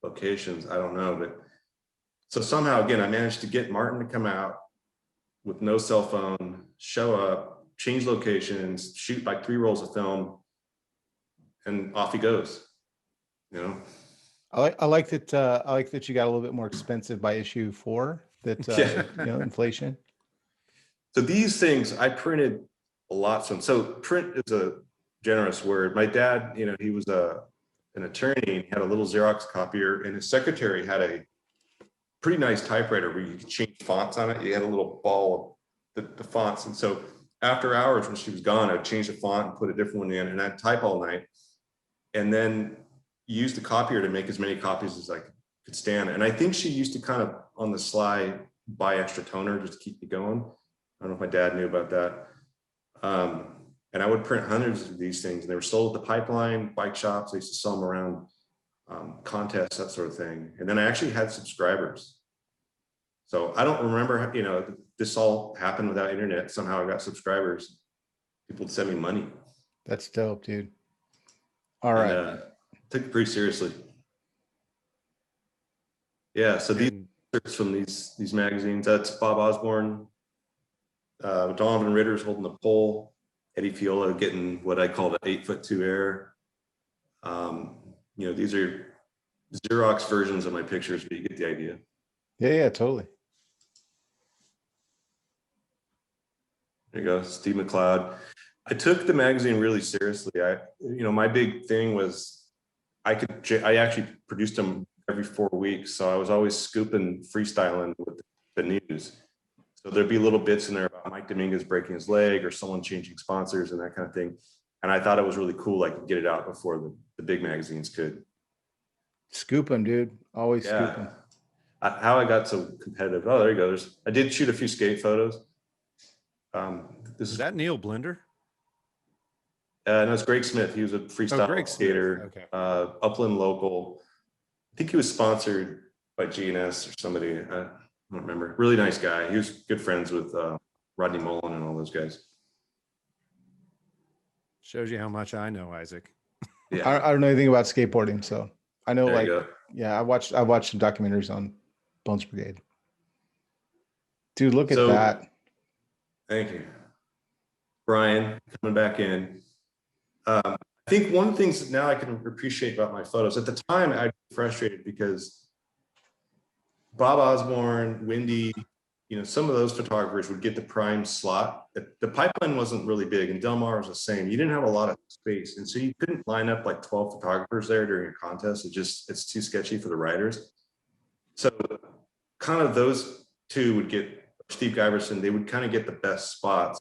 locations, I don't know. But so somehow, again, I managed to get Martin to come out with no cell phone, show up, change locations, shoot like 3 rolls of film, and off he goes. You know, I like that. I like that you got a little bit more expensive by issue 4. That Yeah. you know, inflation. So these things I printed a lot. So print is a generous word. My dad, you know, he was an attorney, and he had a little Xerox copier, and his secretary had a pretty nice typewriter where you could change fonts on it. You had a little ball of the fonts. And so after hours, when she was gone, I'd change the font and put a different one in, and I'd type all night. And then use the copier to make as many copies as I could stand. And I think she used to kind of on the sly buy extra toner just to keep me going. I don't know if my dad knew about that. And I would print hundreds of these things, and they were sold at the pipeline, bike shops. I used to sell them around contests, that sort of thing. And then I actually had subscribers. So I don't remember, you know, this all happened without internet. Somehow I got subscribers. People would send me money. That's dope, dude. All right. And, took it pretty seriously. Yeah, so these are from these magazines. That's Bob Osborne, Donovan Ritter's holding the pole, Eddie Fiola getting what I call the 8'2" air. You know, these are Xerox versions of my pictures, but you get the idea. Yeah, totally. There you go, Steve McLeod. I took the magazine really seriously. You know, my big thing was I actually produced them every 4 weeks. So I was always scooping freestyling with the news. So there'd be little bits in there about Mike Dominguez breaking his leg or someone changing sponsors and that kind of thing. And I thought it was really cool. I could get it out before the big magazines could. Scoop them, dude. Always scoop them. How I got so competitive. Oh, there you go. I did shoot a few skate photos. This Is that Neil Blender? No, it's Greg Smith. He was a freestyle Greg skater, Smith. Okay. Upland local. I think he was sponsored by GNS or somebody. I don't remember. Really nice guy. He was good friends with Rodney Mullen and all those guys. Shows you how much I know, Isaac. Yeah. I don't know anything about skateboarding, so I know, I watched some documentaries on Bones Brigade. Dude, look at that. Thank you. Brian, coming back in. I think one of the things now I can appreciate about my photos, at the time I'd be frustrated because Bob Osborne, Wendy, some of those photographers would get the prime slot. The pipeline wasn't really big, and Del Mar was the same. You didn't have a lot of space, and so you couldn't line up like 12 photographers there during a contest. It's too sketchy for the riders. So kind of those two would get, Steve Giverson, they would kind of get the best spots.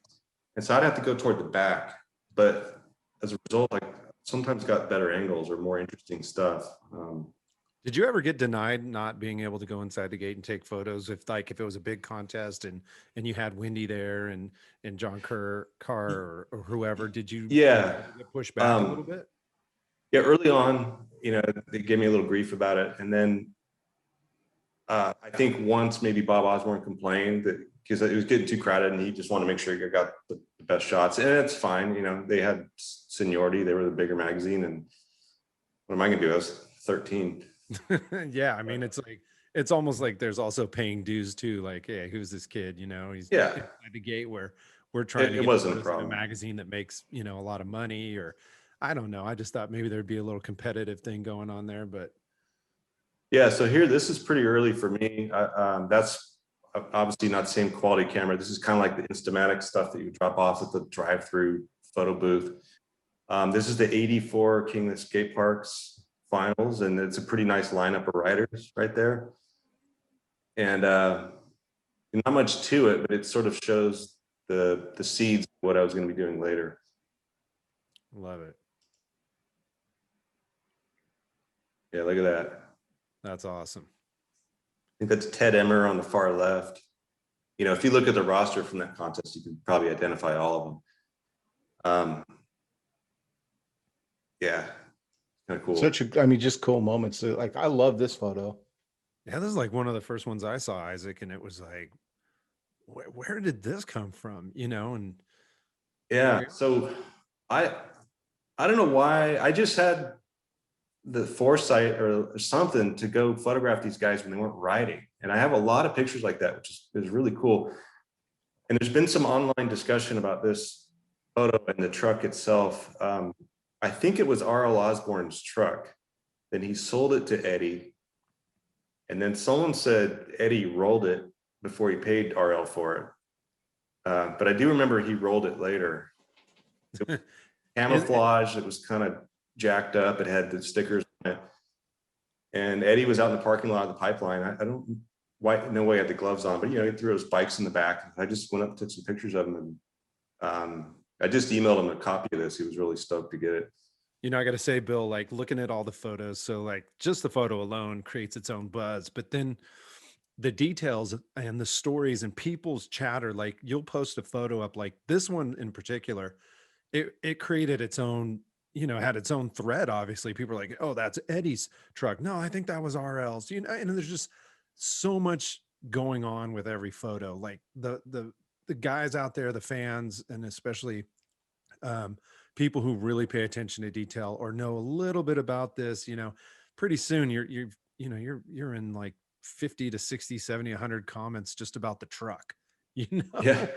And so I'd have to go toward the back. But as a result, I sometimes got better angles or more interesting stuff. Did you ever get denied not being able to go inside the gate and take photos if it was a big contest and you had Wendy there and John Carr or whoever? Did you get pushed back a little bit? Yeah, early on, they gave me a little grief about it. And then I think once maybe Bob Osborne complained that because it was getting too crowded and he just wanted to make sure you got the best shots. And it's fine. They had seniority. They were the bigger magazine. And what am I going to do? I was 13. Yeah. I mean, it's almost like there's also paying dues too. Like, hey, who's this kid? He's at the gate where we're trying to get a magazine that makes, a lot of money, or I don't know. I just thought maybe there'd be a little competitive thing going on there, but. Yeah. So here, this is pretty early for me. That's obviously not the same quality camera. This is kind of like the Instamatic stuff that you drop off at the drive-through photo booth. This is the 84 King of the Skate Parks finals, and it's a pretty nice lineup of riders right there. And not much to it, but it sort of shows the seeds of what I was going to be doing later. Love it. Yeah, look at that. That's awesome. I think that's Ted Emmer on the far left. If you look at the roster from that contest, you can probably identify all of them. Yeah, kind of cool. Just cool moments. Like, I love this photo. Yeah, this is like one of the first ones I saw, Isaac, and it was like, where did this come from? And yeah, so I don't know why. I just had the foresight or something to go photograph these guys when they weren't riding. And I have a lot of pictures like that, which is really cool. And there's been some online discussion about this photo and the truck itself. I think it was R.L. Osborne's truck. Then he sold it to Eddie. And then someone said Eddie rolled it before he paid RL for it. But I do remember he rolled it later. Camouflage, it was kind of jacked up. It had the stickers on it. And Eddie was out in the parking lot of the pipeline. I don't know why he had the gloves on, but he threw his bikes in the back. I just went up and took some pictures of him, and I just emailed him a copy of this. He was really stoked to get it. I got to say, Bill, like looking at all the photos, so like just the photo alone creates its own buzz, but then the details and the stories and people's chatter, like you'll post a photo up, like this one in particular, it created its own, had its own thread. Obviously people are like, oh, that's Eddie's truck. No, I think that was RL's, and there's just so much going on with every photo. Like the guys out there, the fans, and especially people who really pay attention to detail or know a little bit about this, pretty soon you're in like 50 to 60, 70, 100 comments just about the truck, Yeah.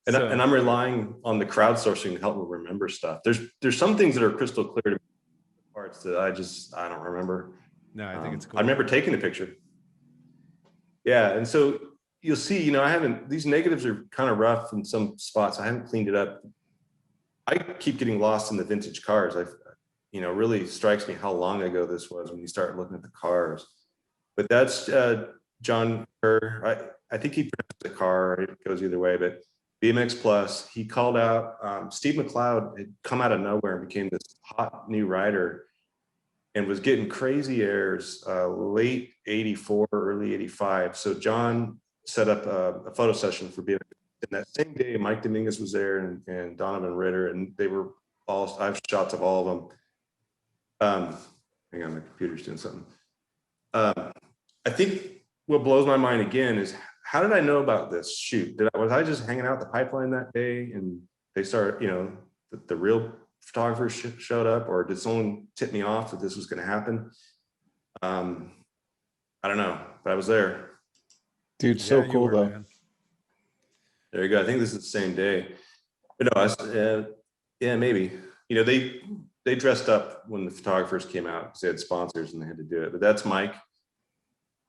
And, and I'm relying on the crowdsourcing to help me remember stuff. There's some things that are crystal clear to me, parts that I don't remember. No, I think it's cool. I remember taking the picture. Yeah. And so you'll see, these negatives are kind of rough in some spots. I haven't cleaned it up. I keep getting lost in the vintage cars. Really strikes me how long ago this was when you start looking at the cars. But that's John Kerr. I think he pronounced the car. It goes either way, but BMX Plus. He called out Steve McLeod had come out of nowhere and became this hot new rider. and was getting crazy airs late 84, early 85. So John set up a photo session for BMX. And that same day, Mike Dominguez was there and Donovan Ritter, and they were all, I have shots of all of them. Hang on, my computer's doing something. I think what blows my mind again is, how did I know about this shoot? Was I just hanging out the pipeline that day and they started, you know, the real photographers showed up, or did someone tip me off that this was going to happen? I don't know, but I was there. Dude, so you cool were, though. man. There you go. I think this is the same day. But no, yeah, maybe. You know, they dressed up when the photographers came out because they had sponsors and they had to do it. But that's Mike,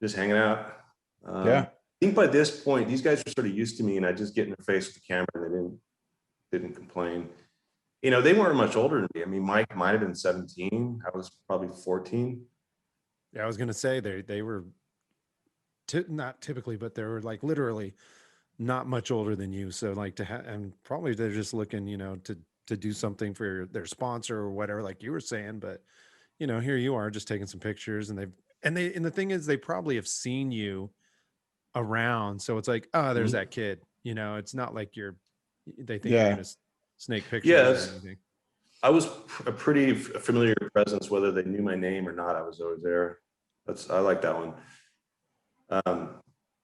just hanging out. Yeah. I think by this point, these guys are sort of used to me, and I just get in their face with the camera, and they didn't complain. You know, they weren't much older than me. I mean, Mike might have been 17. I was probably 14. Yeah, I was gonna say they were not typically, but they were like literally not much older than you. So like and probably they're just looking, you know, to do something for their sponsor or whatever, like you were saying. But you know, here you are just taking some pictures, and the thing is, they probably have seen you around, so it's like, oh, there's that kid. You know, it's not like they think you're gonna snake pictures or anything. I was a pretty familiar presence, whether they knew my name or not. I was always there. I like that one.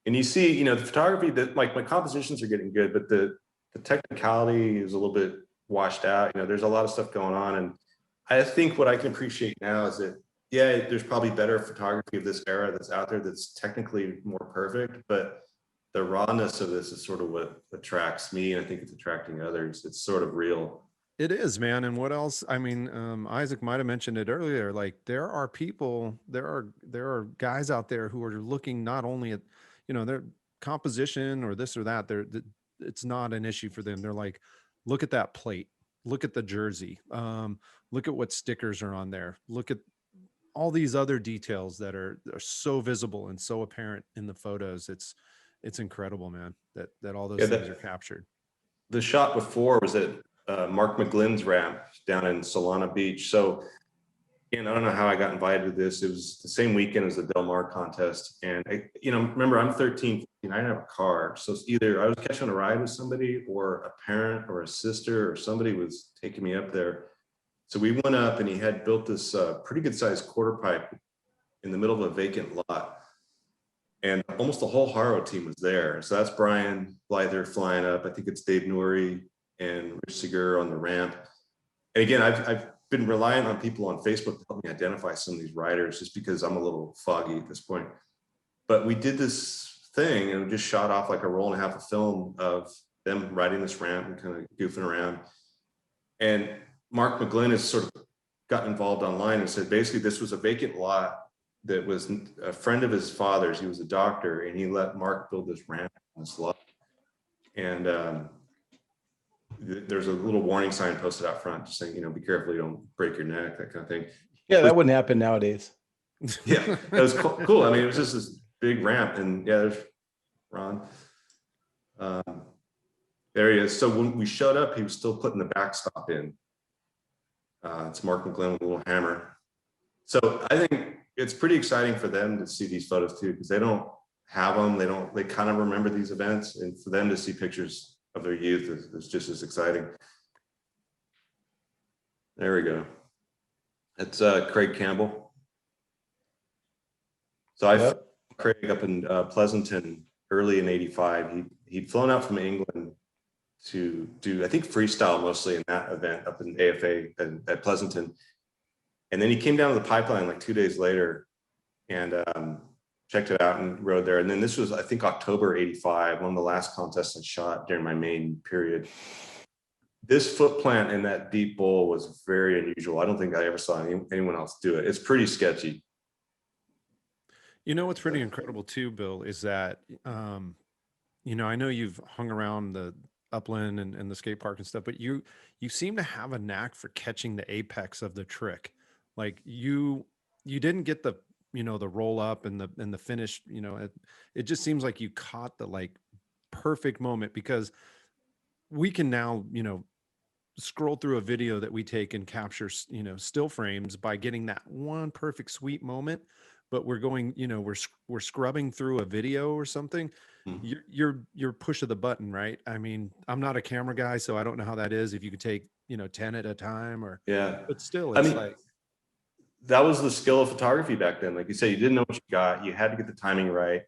And you see, you know, the photography, that my compositions are getting good, but the technicality is a little bit washed out. You know, there's a lot of stuff going on, and I think what I can appreciate now is that, yeah, there's probably better photography of this era that's out there that's technically more perfect, but the rawness of this is sort of what attracts me, and I think it's attracting others. It's sort of real. It is, man. And what else? I mean, Isaac might have mentioned it earlier. Like, there are guys out there who are looking not only at, you know, their composition or this or that. It's not an issue for them. They're like, look at that plate, look at the jersey, look at what stickers are on there, look at all these other details that are so visible and so apparent in the photos. It's incredible, man, that all those things are captured. The shot before was at Mark McGlynn's ramp down in Solana Beach. So, and I don't know how I got invited to this. It was the same weekend as the Del Mar contest. And I, you know, remember, I'm 13, 14, I didn't have a car. So it's either I was catching a ride with somebody, or a parent or a sister or somebody was taking me up there. So we went up, and he had built this pretty good sized quarter pipe in the middle of a vacant lot. And almost the whole Haro team was there. So that's Brian Blyther flying up. I think it's Dave Nuri and Rich Segur on the ramp. And again, I've been relying on people on Facebook to help me identify some of these riders, just because I'm a little foggy at this point. But we did this thing and we just shot off like a roll and a half of film of them riding this ramp and kind of goofing around. And Mark McGlynn has sort of got involved online and said, basically, this was a vacant lot that was a friend of his father's. He was a doctor, and he let Mark build this ramp on this lot. And there's a little warning sign posted out front just saying, you know, be careful, you don't break your neck, that kind of thing. Yeah, that wouldn't happen nowadays. Yeah, that was cool. I mean, it was just this big ramp, and yeah, there's Ron. There he is. So when we showed up, he was still putting the backstop in. It's Mark McGlynn with a little hammer. So I think it's pretty exciting for them to see these photos too, because they don't have them. They kind of remember these events, and for them to see pictures of their youth is just as exciting. There we go. That's Craig Campbell. So I found Craig up in Pleasanton early in '85. He'd flown out from England to do, I think, freestyle mostly in that event up in AFA at Pleasanton. And then he came down to the pipeline like 2 days later and checked it out and rode there. And then this was, I think, October '85, one of the last contests I shot during my main period. This foot plant in that deep bowl was very unusual. I don't think I ever saw anyone else do it. It's pretty sketchy. You know what's pretty incredible too, Bill, is that you know, I know you've hung around the Upland and the skate park and stuff, but you seem to have a knack for catching the apex of the trick. Like you didn't get the, you know, the roll up and the finish, you know, it just seems like you caught the like perfect moment, because we can now, you know, scroll through a video that we take and capture, still frames by getting that one perfect sweet moment, but we're going, we're scrubbing through a video or something. You're push of the button, right? I mean, I'm not a camera guy, so I don't know how that is. If you could take, 10 at a time or, Yeah. but still, I it's mean, like, that was the skill of photography back then. Like you say, you didn't know what you got. You had to get the timing right.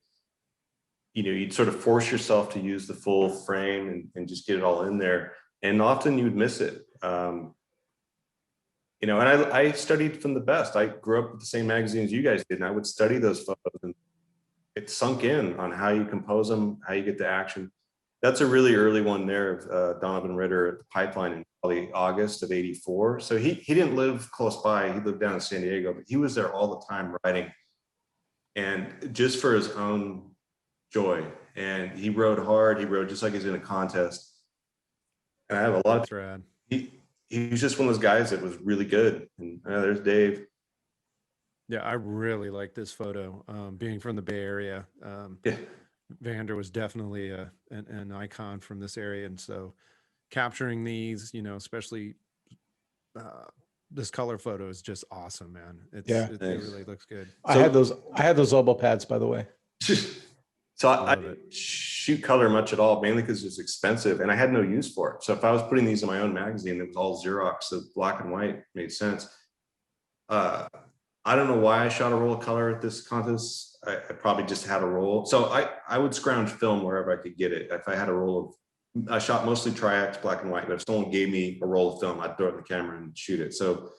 You'd sort of force yourself to use the full frame and just get it all in there. And often you would miss it. And I studied from the best. I grew up with the same magazines you guys did, and I would study those photos, and it sunk in on how you compose them, how you get the action. That's a really early one there of Donovan Ritter at the Pipeline in probably August of '84. So he didn't live close by. He lived down in San Diego, but he was there all the time riding, and just for his own joy. And he rode hard. He rode just like he's in a contest. And I have a lot that's rad. He's just one of those guys that was really good. And there's Dave. Yeah, I really like this photo. Being from the Bay Area, Yeah. Vander was definitely an icon from this area, and so capturing these, especially this color photo is just awesome, man. It really looks good. I had those elbow pads, by the way. So I didn't shoot color much at all, mainly because it's expensive and I had no use for it. So if I was putting these in my own magazine, it was all Xerox, so black and white made sense. I don't know why I shot a roll of color at this contest. I probably just had a roll. So I would scrounge film wherever I could get it. If I had a roll of, I shot mostly Tri-X black and white, but if someone gave me a roll of film, I'd throw it in the camera and shoot it. So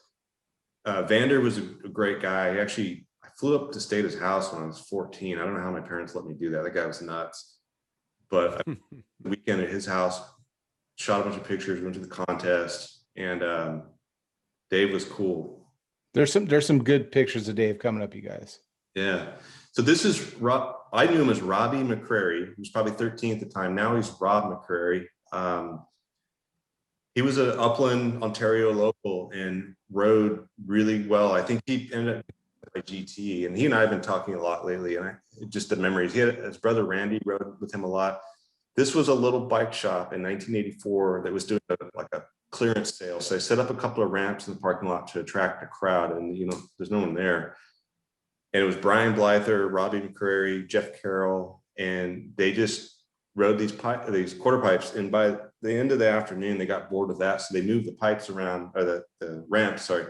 Vander was a great guy. I flew up to stay at his house when I was 14. I don't know how my parents let me do that. That guy was nuts. But the weekend at his house, shot a bunch of pictures, went to the contest, and Dave was cool. There's some good pictures of Dave coming up, you guys. Yeah. So this is I knew him as Robbie Mccurry. He was probably 13 at the time. Now he's Rob Mccurry. He was an Upland, Ontario local and rode really well. I think he ended up by GT, and he and I have been talking a lot lately, and just the memories. He had his brother Randy rode with him a lot. This was a little bike shop in 1984 that was doing a clearance sale. So they set up a couple of ramps in the parking lot to attract a crowd, and there's no one there. And it was Brian Blyther, Robbie Mccurry, Jeff Carroll, and they just rode these quarter pipes. And by the end of the afternoon, they got bored with that, so they moved the pipes around, or the ramps, sorry,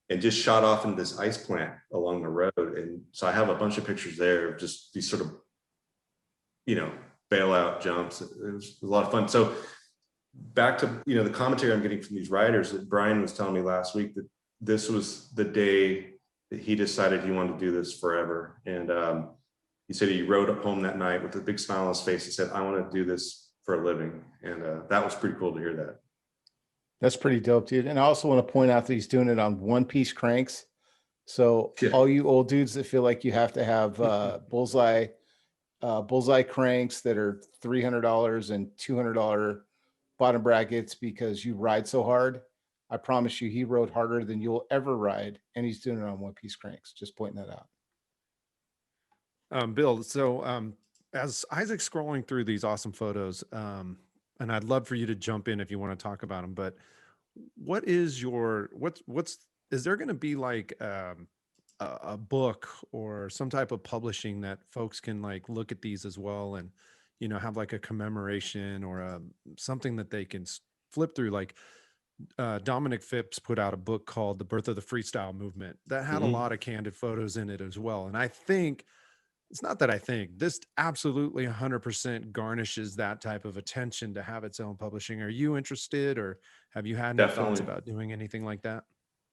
and just shot off into this ice plant along the road. And so I have a bunch of pictures there of just these sort of, bailout jumps. It was a lot of fun. So back to, the commentary I'm getting from these riders, that Brian was telling me last week that this was the day that he decided he wanted to do this forever. And he said he rode up home that night with a big smile on his face. He said, I want to do this for a living. And that was pretty cool to hear that. That's pretty dope, dude. And I also want to point out that he's doing it on one-piece cranks. So all you old dudes that feel like you have to have bullseye cranks that are $300 and $200 bottom brackets because you ride so hard, I promise you he rode harder than you'll ever ride, and he's doing it on one-piece cranks. Just pointing that out. Bill, so as Isaac's scrolling through these awesome photos, and I'd love for you to jump in if you want to talk about them, but what is is there going to be like a book or some type of publishing that folks can like look at these as well, and have like a commemoration or something that they can flip through? Like Dominic Phipps put out a book called The Birth of the Freestyle Movement that had a lot of candid photos in it as well. And I think, it's not that I think, this absolutely 100% garnishes that type of attention to have its own publishing. Are you interested, or have you had any thoughts about doing anything like that?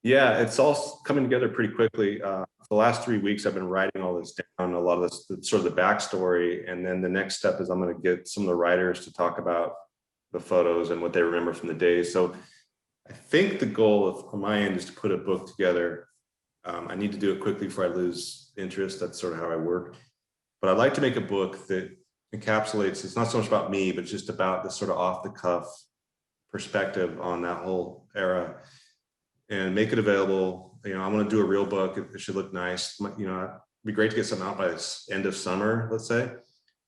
Yeah, it's all coming together pretty quickly. For the last 3 weeks, I've been writing all this down, a lot of this, sort of the backstory. And then the next step is I'm going to get some of the writers to talk about the photos and what they remember from the day. So I think the goal on my end is to put a book together. I need to do it quickly before I lose interest. That's sort of how I work. But I'd like to make a book that encapsulates, it's not so much about me, but just about this sort of off the cuff perspective on that whole era, and make it available. I want to do a real book. It should look nice. It'd be great to get something out by this end of summer, let's say.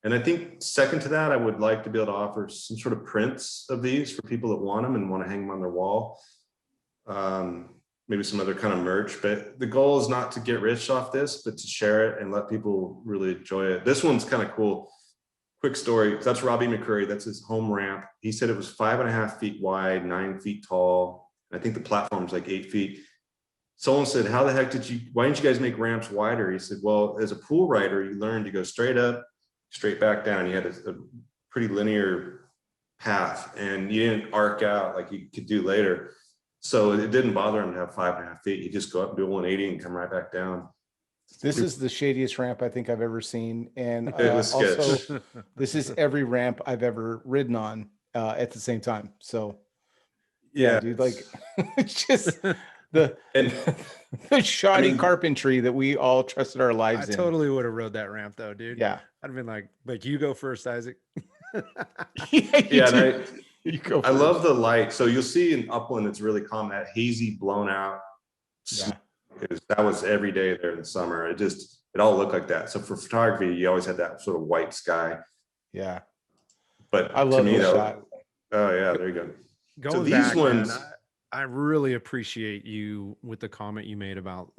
And I think second to that, I would like to be able to offer some sort of prints of these for people that want them and want to hang them on their wall. Maybe some other kind of merch, but the goal is not to get rich off this, but to share it and let people really enjoy it. This one's kind of cool. Quick story. That's Robbie Mccurry. That's his home ramp. He said it was 5.5 feet wide, 9 feet tall. I think the platform's like 8 feet. Someone said, how the heck why didn't you guys make ramps wider? He said, well, as a pool rider, you learn to go straight up, straight back down. You had a pretty linear path and you didn't arc out like you could do later. So it didn't bother him to have 5.5 feet. You just go up, do a 180 and come right back down. This is the shadiest ramp I think I've ever seen. And It was also, this is every ramp I've ever ridden on at the same time. So yeah, dude, like it's just the shoddy carpentry that we all trusted our lives in. I totally would have rode that ramp though, dude. Yeah. I'd have been like, you go first, Isaac. Yeah, you go I love the light. So you'll see in Upland, it's really calm, that hazy, blown out. Yeah. That was every day there in the summer. It all looked like that. So for photography, you always had that sort of white sky. Yeah. But I love that shot. Oh yeah, there you go. Going so these back, ones, man, I really appreciate you with the comment you made about,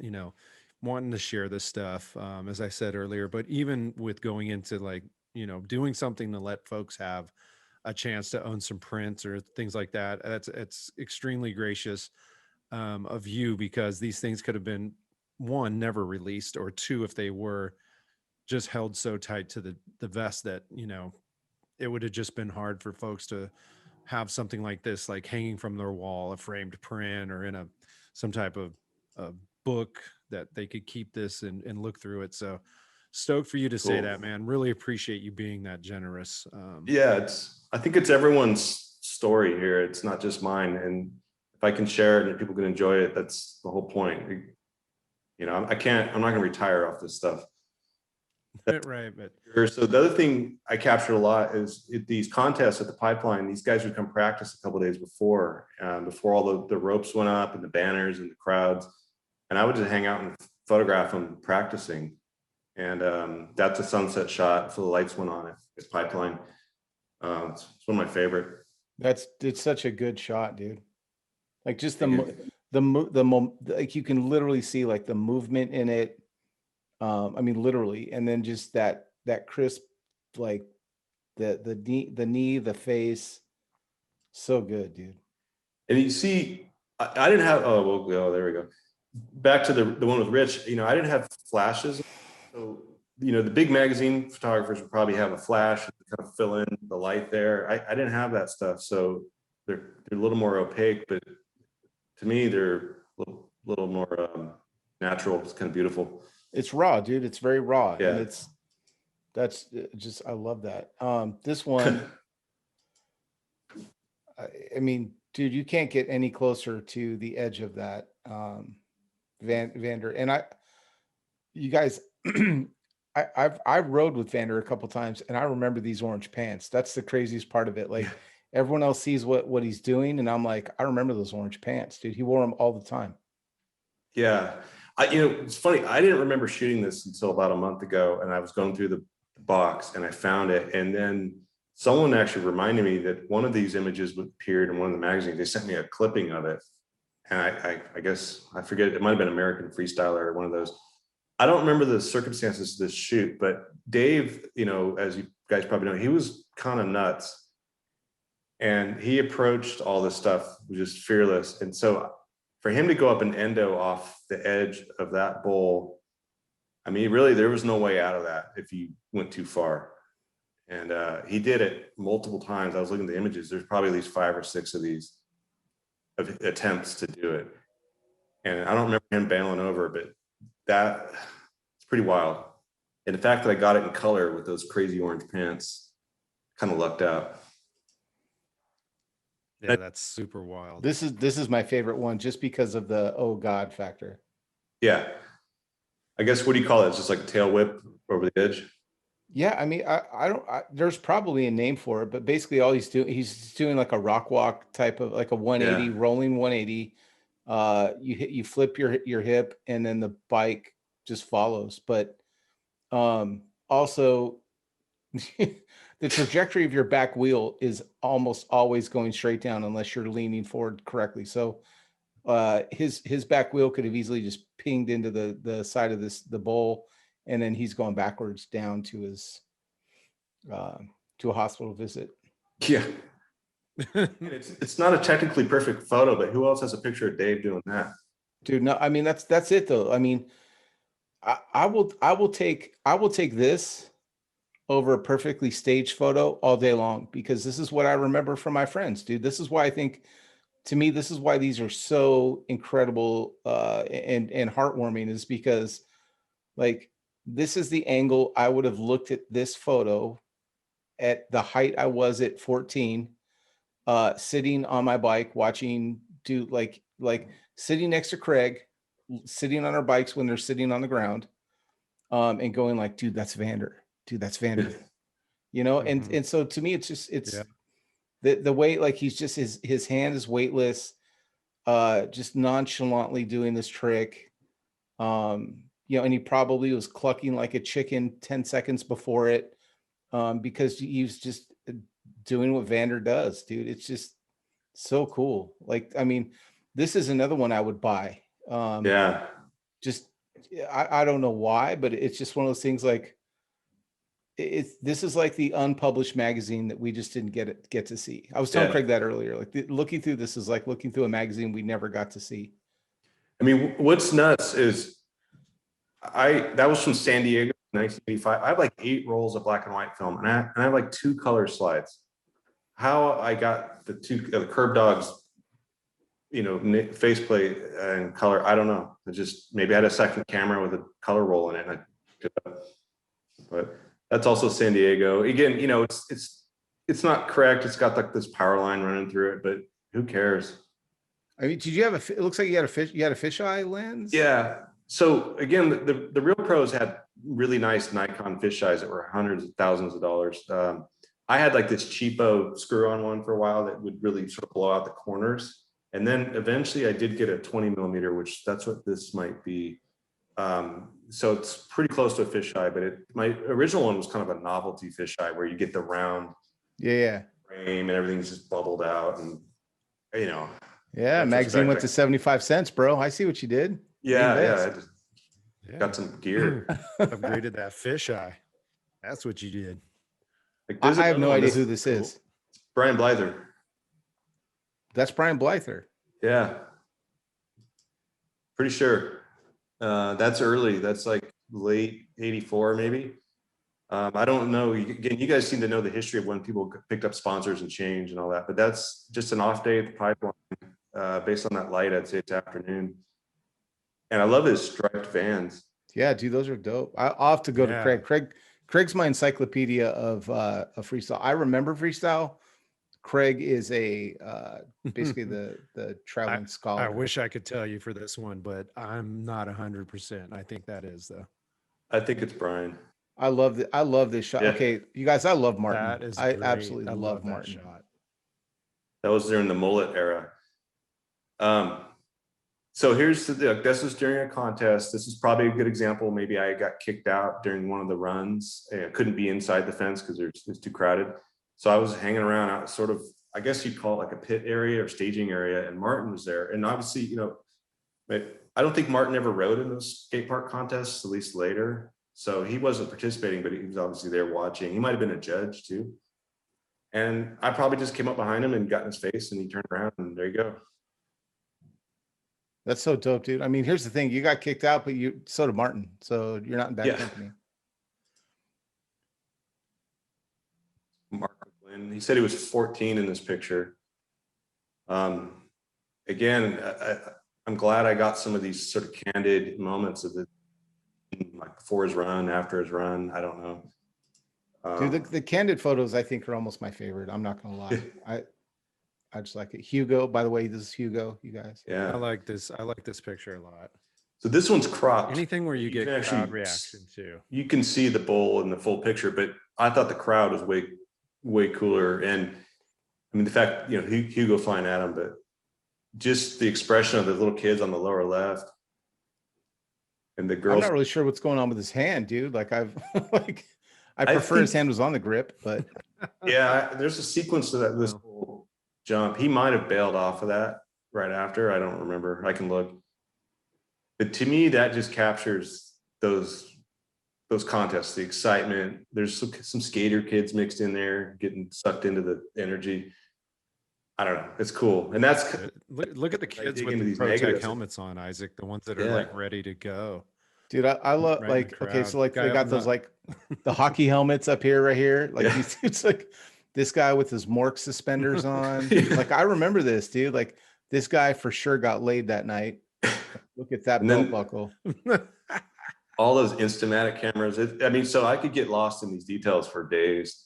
wanting to share this stuff, as I said earlier, but even with going into like, doing something to let folks have a chance to own some prints or things like that. It's extremely gracious of you, because these things could have been, one, never released, or two, if they were, just held so tight to the vest that, it would have just been hard for folks to have something like this, like hanging from their wall, a framed print, or in some type of book that they could keep this and look through it. So stoked for you to say that, man. Really appreciate you being that generous. Yeah, I think it's everyone's story here. It's not just mine. And if I can share it and people can enjoy it, that's the whole point. I'm not going to retire off this stuff. Right. So the other thing I captured a lot is these contests at the pipeline. These guys would come practice a couple of days before all the ropes went up and the banners and the crowds. And I would just hang out and photograph them practicing. And that's a sunset shot. So the lights went on it. It's pipeline. It's one of my favorite. It's such a good shot, dude. Like just like you can literally see like the movement in it. I mean, literally, and then just that crisp, like the knee, the face, so good, dude. And you see, I didn't have. There we go. Back to the one with Rich. I didn't have flashes. So the big magazine photographers would probably have a flash to kind of fill in the light there. I didn't have that stuff, so they're a little more opaque, but to me they're a little more natural. It's kind of beautiful. It's raw, dude. It's very raw. Yeah. And that's just, I love that. This one, I mean, dude, you can't get any closer to the edge of that Vander. And you guys, I rode with Vander a couple times, and I remember these orange pants. That's the craziest part of it. Like everyone else sees what he's doing, and I'm like, I remember those orange pants, dude. He wore them all the time. Yeah. It's funny. I didn't remember shooting this until about a month ago, and I was going through the box and I found it. And then someone actually reminded me that one of these images appeared in one of the magazines. They sent me a clipping of it. And I guess, I forget, it might've been American Freestyler or one of those. I don't remember the circumstances of this shoot, but Dave, as you guys probably know, he was kind of nuts. And he approached all this stuff just fearless. And so for him to go up and endo off the edge of that bowl, I mean, really, there was no way out of that if you went too far. And he did it multiple times. I was looking at the images. There's probably at least 5 or 6 of these attempts to do it. And I don't remember him bailing over, but it's pretty wild. And the fact that I got it in color with those crazy orange pants, kind of lucked out. Yeah, that's super wild. This is my favorite one just because of the oh god factor. Yeah. I guess, what do you call it? It's just like a tail whip over the edge. Yeah, I mean, there's probably a name for it, but basically all he's doing like a rock walk type of, like a 180, rolling 180. You flip your hip and then the bike just follows. But also the trajectory of your back wheel is almost always going straight down unless you're leaning forward correctly. So his back wheel could have easily just pinged into the side of the bowl, and then he's going backwards down to his to a hospital visit. Yeah. It's not a technically perfect photo, but who else has a picture of Dave doing that? Dude, no, I mean that's it though. I mean, I will take this over a perfectly staged photo all day long, because this is what I remember from my friends, dude. This is why I think, to me, this is why these are so incredible and heartwarming, is because, like, this is the angle I would have looked at this photo at the height I was at 14, sitting on my bike watching, dude, like sitting next to Craig, sitting on our bikes when they're sitting on the ground, and going like, dude, that's Vander. Dude, that's Vander. You know, and so to me, it's just the way, like, he's just his hand is weightless, just nonchalantly doing this trick. You know, and he probably was clucking like a chicken 10 seconds before it, because he was just doing what Vander does, dude. It's just so cool. Like, I mean, this is another one I would buy. Yeah. Just, I don't know why, but it's just one of those things, like, this is like the unpublished magazine that we just didn't get to see. I was telling Craig that earlier. Like, looking through this is like looking through a magazine we never got to see. I mean, what's nuts is that was from San Diego, 1985. I have like 8 rolls of black and white film, and I have like 2 color slides. How I got the 2 Curb Dogs, you know, faceplate and color, I don't know. I just maybe I had a second camera with a color roll in it. But that's also San Diego. Again, you know, it's not correct. It's got like this power line running through it, but who cares? I mean, did you have it looks like you had a fisheye lens? Yeah. So again, the real pros had really nice Nikon fisheyes that were hundreds of thousands of dollars. I had like this cheapo screw-on one for a while that would really sort of blow out the corners. And then eventually I did get a 20 millimeter, which that's what this might be. So it's pretty close to a fisheye, but my original one was kind of a novelty fisheye where you get the round frame and everything's just bubbled out, and you know. Yeah, magazine went to 75 cents, bro. I see what you did. Yeah. Got some gear. Upgraded that fisheye. That's what you did. Like, I have no idea who this is. Brian Blyther. That's Brian Blyther. Yeah. Pretty sure. That's early. That's like late 84, maybe. I don't know. Again, you guys seem to know the history of when people picked up sponsors and change and all that, but that's just an off day at the pipeline. Based on that light, I'd say it's afternoon. And I love his striped Vans. Yeah, dude, those are dope. I'll have to go to Craig. Craig's my encyclopedia of freestyle. I remember freestyle. Craig is basically the traveling scholar. I wish I could tell you for this one, but I'm not 100%. I think that is though. I think it's Brian. I love this shot. Yeah. Okay, you guys, I love Martin. That is I great. absolutely love Martin. That shot. That was during the mullet era. So here's this was during a contest. This is probably a good example. Maybe I got kicked out during one of the runs. I couldn't be inside the fence because it was too crowded. So I was hanging around out sort of, I guess you'd call it like a pit area or staging area, and Martin was there. And obviously, you know, I don't think Martin ever rode in those skate park contests, at least later. So he wasn't participating, but he was obviously there watching. He might have been a judge too. And I probably just came up behind him and got in his face, and he turned around, and there you go. That's so dope, dude. I mean, here's the thing. You got kicked out, but so did Martin. So you're not in bad company. Mark McGlynn, he said he was 14 in this picture. Again, I'm glad I got some of these sort of candid moments of it, like before his run, after his run. I don't know. Dude, the candid photos I think are almost my favorite. I'm not gonna lie. I just like it. Hugo, by the way, this is Hugo, you guys. Yeah. I like this picture a lot. So this one's cropped. Anything where you get crowd reaction too. You can see the bowl in the full picture, but I thought the crowd was way cooler. And I mean, the fact, you know, Hugo flying at him, but just the expression of the little kids on the lower left and the girls. I'm not really sure what's going on with his hand, dude. Like I prefer his hand was on the grip, but yeah, there's a sequence to that this whole jump. He might have bailed off of that right after. I don't remember. I can look. But to me, that just captures those contests, the excitement. There's some skater kids mixed in there, getting sucked into the energy. I don't know. It's cool. And that's look at the kids with into the these Pro Tech negatives. helmets on, Isaac, the ones that are like ready to go. dude, I love Right in like, the okay, crowd. so like Guy they up got in those the- like the hockey helmets up here, right here. Like Yeah. these dudes, like this guy with his Mork suspenders on. Yeah. Like I remember this, dude. Like this guy for sure got laid that night. Look at that And belt then- buckle. all those Instamatic cameras. I mean, so I could get lost in these details for days.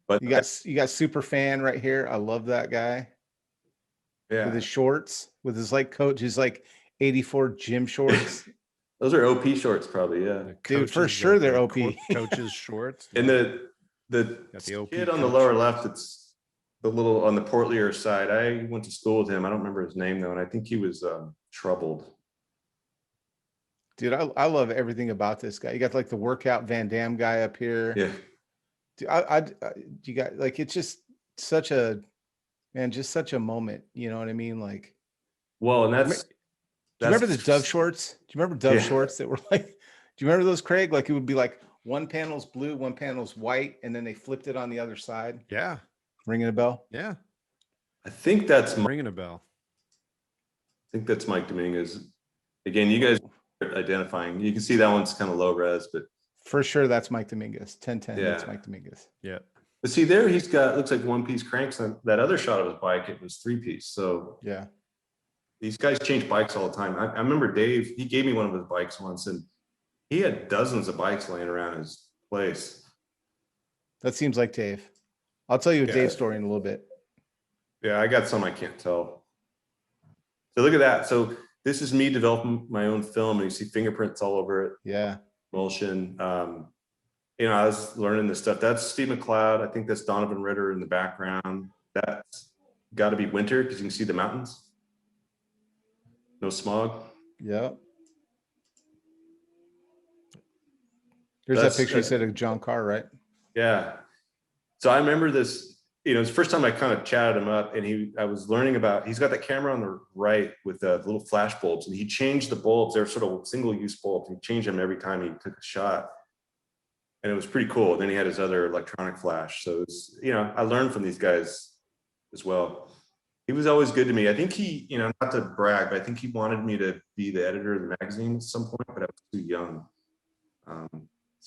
But You got super fan right here. I love that guy yeah, with his shorts, with his like coach, his like 84 gym shorts. those are OP shorts, probably. Yeah, The Dude, for coaches, sure they're the OP. Coaches shorts. and yeah. the Got the OP kid on the coach lower shorts. left, it's the little on the portlier side. I went to school with him. I don't remember his name though, and I think he was troubled. Dude, I love everything about this guy. You got like the workout Van Damme guy up here. Yeah, Dude, you got like, it's just such a, man, just such a moment. You know what I mean? Like, well, and do you remember the Dove shorts? Do you remember Dove Yeah. shorts that were like, do you remember those, Craig? Like it would be like one panel's blue, one panel's white, and then they flipped it on the other side. Yeah, Ringing a bell? yeah. I think that's Ringing a bell. Mike Dominguez. Again, you guys are identifying. You can see that one's kind of low res, but For sure, that's Mike Dominguez. 1010, that's Yeah. Mike Dominguez. Yeah. but see there, he's got looks like one piece cranks. On that other shot of his bike, it was 3-piece. So Yeah. these guys change bikes all the time. I remember Dave, he gave me one of his bikes once, and he had dozens of bikes laying around his place. That seems like Dave. I'll tell you a Yeah. Dave story in a little bit. Yeah, I got some I can't tell. So look at that. So this is me developing my own film, and you see fingerprints all over it, Yeah. emulsion. You know, I was learning this stuff. That's Steve McLeod. I think that's Donovan Ritter in the background. That's got to be winter because you can see the mountains. No smog. Yeah. There's That's- that picture you said of John Carr, right? Yeah. So I remember this, you know, it's the first time I kind of chatted him up, and I was learning about, he's got that camera on the right with the little flash bulbs, and he changed the bulbs. They're sort of single use bulbs. He changed them every time he took a shot. And it was pretty cool. Then he had his other electronic flash. So it's, you know, I learned from these guys as well. He was always good to me. I think he, you know, not to brag, but I think he wanted me to be the editor of the magazine at some point, but I was too young.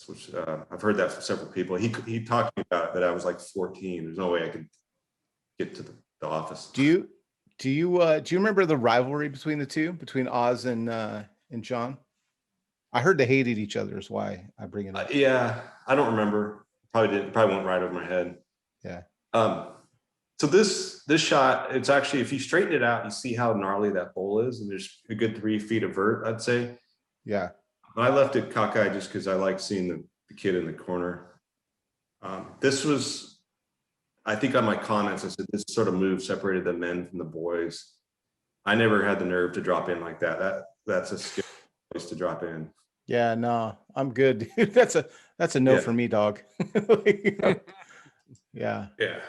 Which I've heard that from several people. He talked to me about that I was like 14. There's no way I could get to the office. Do you remember the rivalry between the two, between Oz and John? I heard they hated each other, is why I bring it up. Yeah, I don't remember. Probably went right over my head. Yeah. So this shot, it's actually, if you straighten it out, you see how gnarly that bowl is, and there's a good 3 feet of vert, I'd say. Yeah. I left it cockeyed just because I like seeing the kid in the corner. This was, I think on my comments, I said this sort of move separated the men from the boys. I never had the nerve to drop in like that. That's a scary place to drop in. Yeah, no, I'm good, dude. That's a no Yeah. for me, dog. Yeah. Yeah.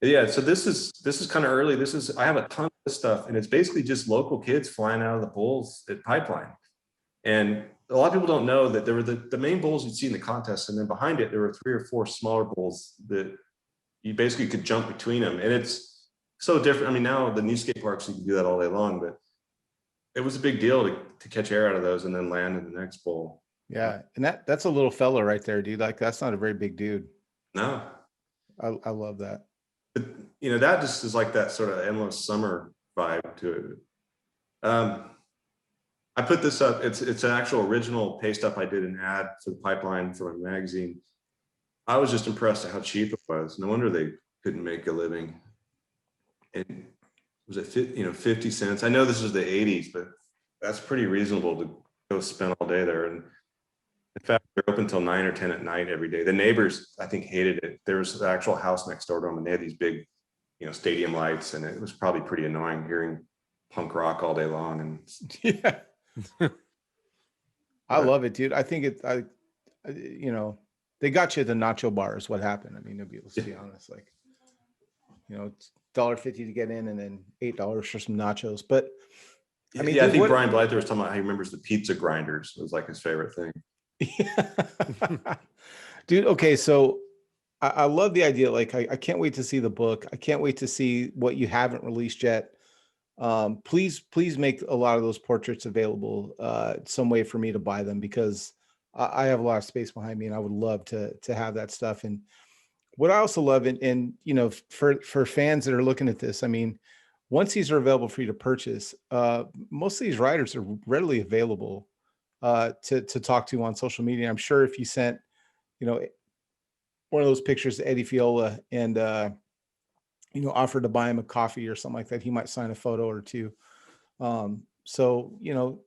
Yeah, so this is kind of early. I have a ton of this stuff, and it's basically just local kids flying out of the bulls at Pipeline. And a lot of people don't know that there were the main bulls you'd see in the contest, and then behind it there were 3 or 4 smaller bulls that you basically could jump between them. And it's so different. I mean, now the new skate parks, you can do that all day long, but it was a big deal to catch air out of those and then land in the next bull. Yeah. And that's a little fella right there, dude. Like that's not a very big dude. No, I love that. but you know, that just is like that sort of endless summer vibe to it. I put this up. It's an actual original paste up I did an ad for the Pipeline for my magazine. I was just impressed at how cheap it was. No wonder they couldn't make a living. It was at 50 cents. I know this is the 80s, but that's pretty reasonable to go spend all day there. And in fact, they're open till 9 or 10 at night every day. The neighbors, I think, hated it. There was the actual house next door to them, and they had these big, stadium lights, and it was probably pretty annoying hearing punk rock all day long. And Yeah. I love it, dude. I think you know, they got you at the nacho bar is what happened. I mean, let's be honest, like, you know, it's $1.50 to get in and then $8 for some nachos. But I mean, yeah, dude, I think Brian Blyther was talking about how he remembers the pizza grinders. It was like his favorite thing. Yeah. Dude, okay, so I love the idea. Like, I can't wait to see the book. I can't wait to see what you haven't released yet. Please make a lot of those portraits available some way for me to buy them, because I have a lot of space behind me and I would love to have that stuff. And what I also love, and you know, for fans that are looking at this, I mean, once these are available for you to purchase, most of these riders are readily available to talk to on social media. I'm sure if you sent, you know, one of those pictures to Eddie Fiola and you know, offered to buy him a coffee or something like that, he might sign a photo or two. So, you know,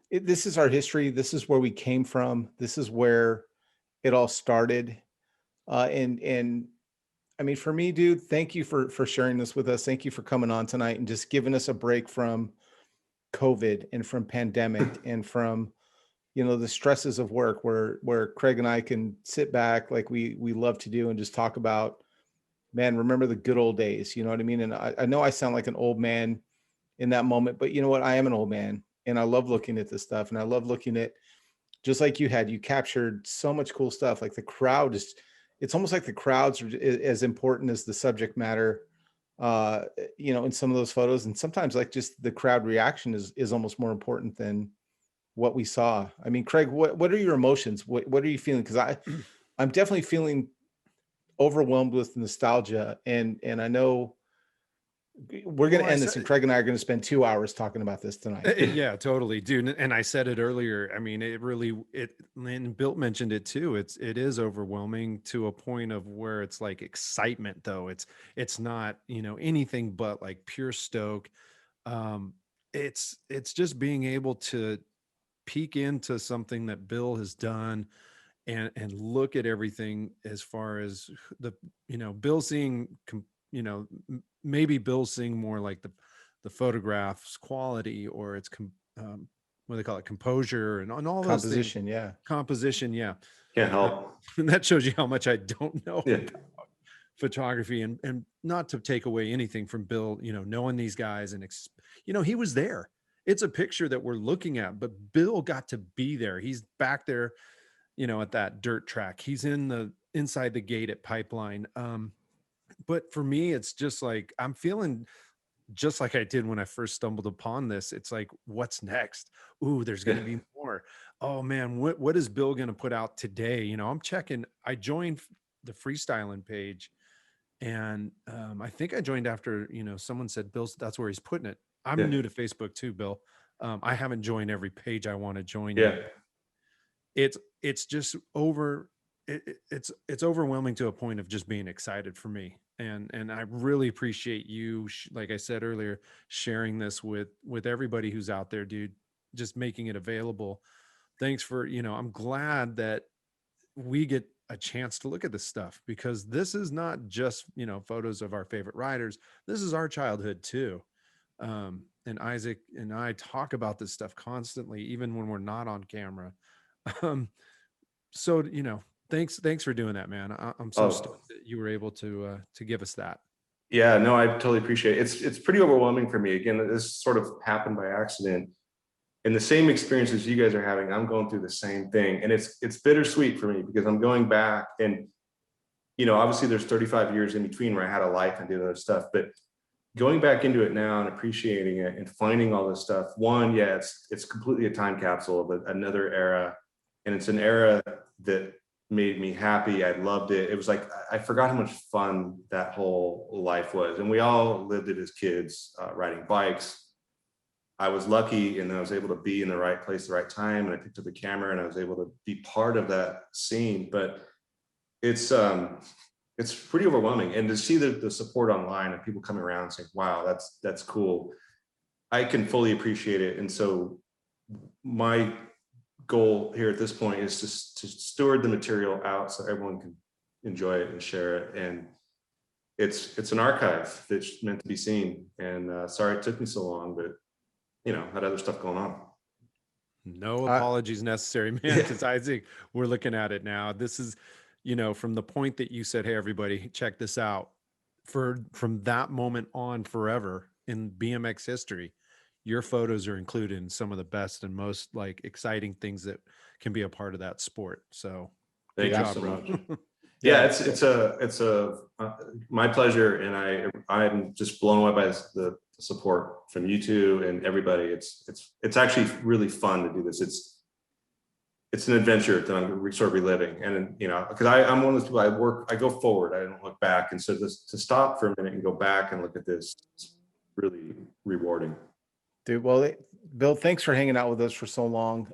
this is our history. This is where we came from. This is where it all started. And I mean, for me, dude, thank you for sharing this with us. Thank you for coming on tonight and just giving us a break from COVID and from pandemic and from, you know, the stresses of work, where Craig and I can sit back like we love to do and just talk about, man, remember the good old days. You know what I mean? And I know I sound like an old man in that moment, but you know what? I am an old man and I love looking at this stuff. And I love looking at, just like you captured so much cool stuff. Like the crowd is, it's almost like the crowds are as important as the subject matter, you know, in some of those photos. And sometimes like just the crowd reaction is almost more important than what we saw. I mean, Craig, what are your emotions? What are you feeling? Cause I'm definitely feeling overwhelmed with nostalgia. And I know we're going to end this, and Craig and I are going to spend 2 hours talking about this tonight. Yeah, totally, dude. And I said it earlier. I mean, and Bill mentioned it too. It is overwhelming to a point of where it's like excitement, though. It's not, you know, anything but like pure stoke. It's just being able to peek into something that Bill has done and look at everything as far as the, you know, Bill seeing, you know, maybe Bill seeing more like the photographs quality, or it's what do they call it, composure and all those things. Composition, yeah. Can't help. And that shows you how much I don't know Yeah. about photography, and not to take away anything from Bill, you know, knowing these guys and you know, he was there. It's a picture that we're looking at, but Bill got to be there. He's back there, you know, at that dirt track. He's inside the gate at Pipeline. But for me, it's just like, I'm feeling just like I did when I first stumbled upon this. It's like, what's next? Ooh, there's going to be more. Oh man, what is Bill going to put out today? You know, I'm checking. I joined the freestyling page, and I think I joined after, you know, someone said Bill's, that's where he's putting it. I'm new to Facebook too, Bill. I haven't joined every page I want to join yet. It's just it's overwhelming to a point of just being excited for me. And I really appreciate you, like I said earlier, sharing this with everybody who's out there, dude, just making it available. Thanks for, you know, I'm glad that we get a chance to look at this stuff, because this is not just, you know, photos of our favorite riders. This is our childhood too. And Isaac and I talk about this stuff constantly, even when we're not on camera. So, you know, thanks for doing that, man. I'm so stoked that you were able to give us that. Yeah, no, I totally appreciate it. It's pretty overwhelming for me. Again, this sort of happened by accident. And the same experiences you guys are having, I'm going through the same thing. And it's bittersweet for me, because I'm going back and, you know, obviously there's 35 years in between where I had a life and did other stuff, but going back into it now and appreciating it and finding all this stuff. One, yeah, it's completely a time capsule of another era. And it's an era that made me happy. I loved it. It was like, I forgot how much fun that whole life was. And we all lived it as kids, riding bikes. I was lucky and I was able to be in the right place at the right time. And I picked up the camera and I was able to be part of that scene. But it's pretty overwhelming. And to see the support online and people coming around saying, wow, that's cool. I can fully appreciate it. And so my goal here at this point is to steward the material out so everyone can enjoy it and share it. And it's an archive that's meant to be seen. And sorry it took me so long, but you know, had other stuff going on. No apologies necessary, man, because Isaac, we're looking at it now. This is, from the point that you said, hey, everybody, check this out. From that moment on forever in BMX history, your photos are included in some of the best and most like exciting things that can be a part of that sport. So Thank good you job, so bro. much. Yeah, it's my pleasure, and I'm just blown away by the support from you two and everybody. It's actually really fun to do this. It's an adventure that I'm sort of reliving, and because I'm one of those people, I go forward, I don't look back, and so to stop for a minute and go back and look at this, it's really rewarding. Dude, well, Bill, thanks for hanging out with us for so long.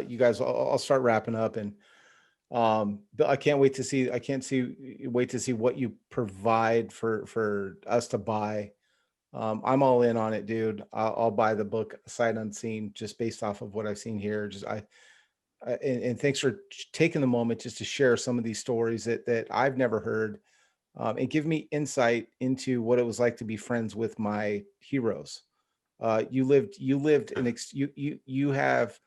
You guys, I'll start wrapping up, and Bill, I can't wait to see what you provide for us to buy. I'm all in on it, dude. I'll buy the book sight unseen just based off of what I've seen here. And thanks for taking the moment just to share some of these stories that I've never heard, and give me insight into what it was like to be friends with my heroes. You lived you have,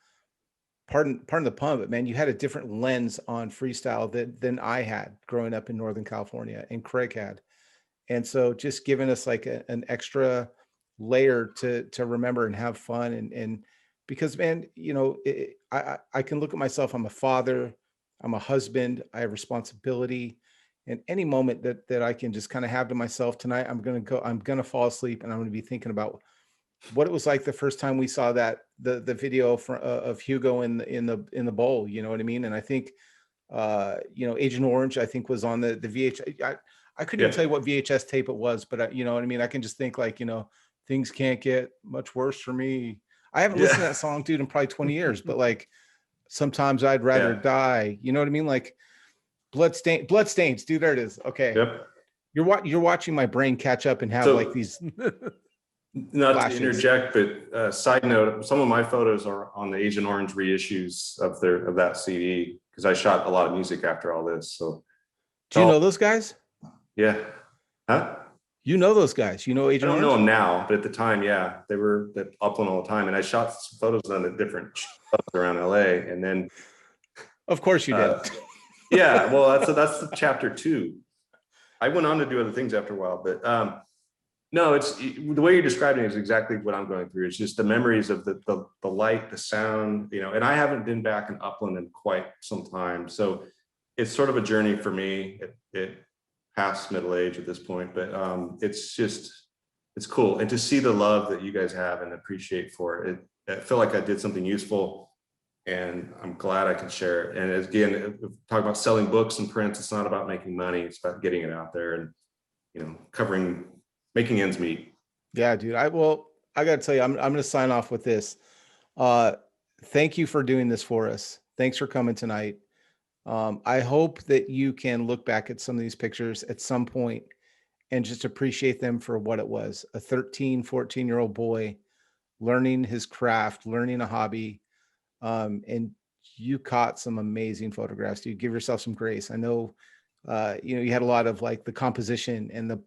pardon the pun, but man, you had a different lens on freestyle than I had growing up in Northern California, and Craig had. And so just giving us like an extra layer to remember and have fun. And because, man, I can look at myself, I'm a father, I'm a husband, I have responsibility. And any moment that I can just kind of have to myself tonight, I'm going to fall asleep, and I'm going to be thinking about what it was like the first time we saw the video of Hugo in the bowl, you know what I mean? And I think, Agent Orange, I think, was on the VHS. I couldn't even tell you what VHS tape it was, but you know what I mean? I can just think like, things can't get much worse for me. I haven't listened to that song, dude, in probably 20 years, but like, sometimes I'd rather die. You know what I mean? Like Bloodstains, dude, there it is. Okay. Yep. You're watching my brain catch up and have like these. Not flashes. to interject, but side note, some of my photos are on the Agent Orange reissues of that CD, because I shot a lot of music after all this. So do you know those guys? Yeah. Huh? You know those guys? You know Agent Orange? I don't know them now, but at the time, yeah, they were at Upland all the time, and I shot some photos of them at different clubs around LA, and then. Of course you did. Yeah, well, that's the chapter 2. I went on to do other things after a while, but no, it's the way you're describing it is exactly what I'm going through. It's just the memories of the light, the sound, and I haven't been back in Upland in quite some time, so it's sort of a journey for me. It past middle age at this point, but it's cool, and to see the love that you guys have and appreciate for it. I feel like I did something useful, and I'm glad I can share it. And again, talk about selling books and prints. It's not about making money. It's about getting it out there and making ends meet. Yeah, dude. I got to tell you, I'm going to sign off with this. Thank you for doing this for us. Thanks for coming tonight. I hope that you can look back at some of these pictures at some point and just appreciate them for what it was. A 13, 14-year-old boy learning his craft, learning a hobby. And you caught some amazing photographs, dude. Give yourself some grace. I know, you had a lot of like the composition and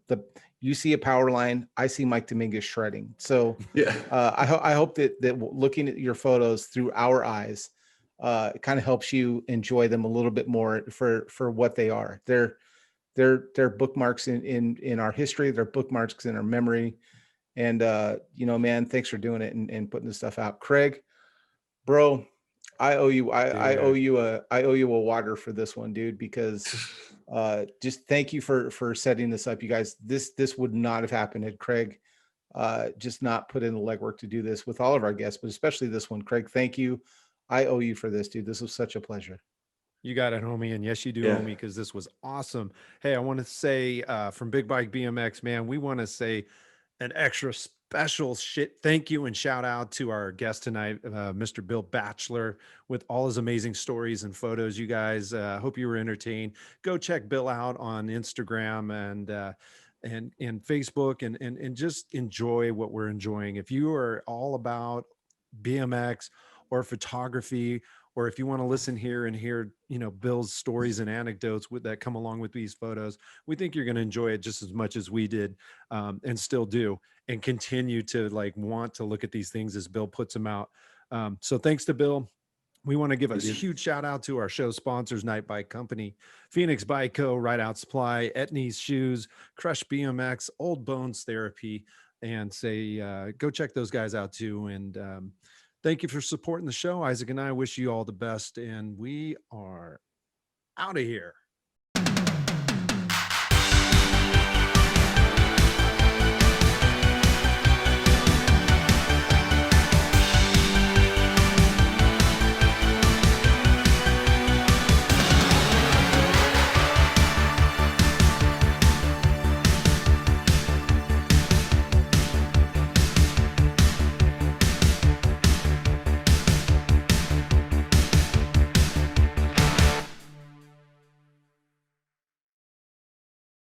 you see a power line. I see Mike Dominguez shredding. So yeah, I hope that looking at your photos through our eyes, it kind of helps you enjoy them a little bit more for what they are. They're bookmarks in our history. They're bookmarks in our memory. And, man, thanks for doing it and putting this stuff out. Craig, bro, I owe you a water for this one, dude, because just thank you for setting this up. You guys, this would not have happened had Craig just not put in the legwork to do this with all of our guests, but especially this one. Craig, thank you. I owe you for this, dude. This was such a pleasure. You got it, homie. And yes, you do owe me, because this was awesome. Hey, I want to say from Big Bike BMX, man, we want to say an extra special thank you and shout out to our guest tonight, Mr. Bill Batchelor, with all his amazing stories and photos. You guys, hope you were entertained. Go check Bill out on Instagram and Facebook, and just enjoy what we're enjoying. If you are all about BMX or photography, or if you want to listen here and hear, Bill's stories and anecdotes that come along with these photos, we think you're going to enjoy it just as much as we did, and still do, and continue to want to look at these things as Bill puts them out. So thanks to Bill. We want to give a Thank you. huge shout out to our show sponsors, KnightBikeCompany, PhoenixBikeCo, RideOutSupply, Etnies Shoes, CrushedMX, OldBones Therapy, and say, go check those guys out too. And thank you for supporting the show. Isaac and I wish you all the best, and we are out of here.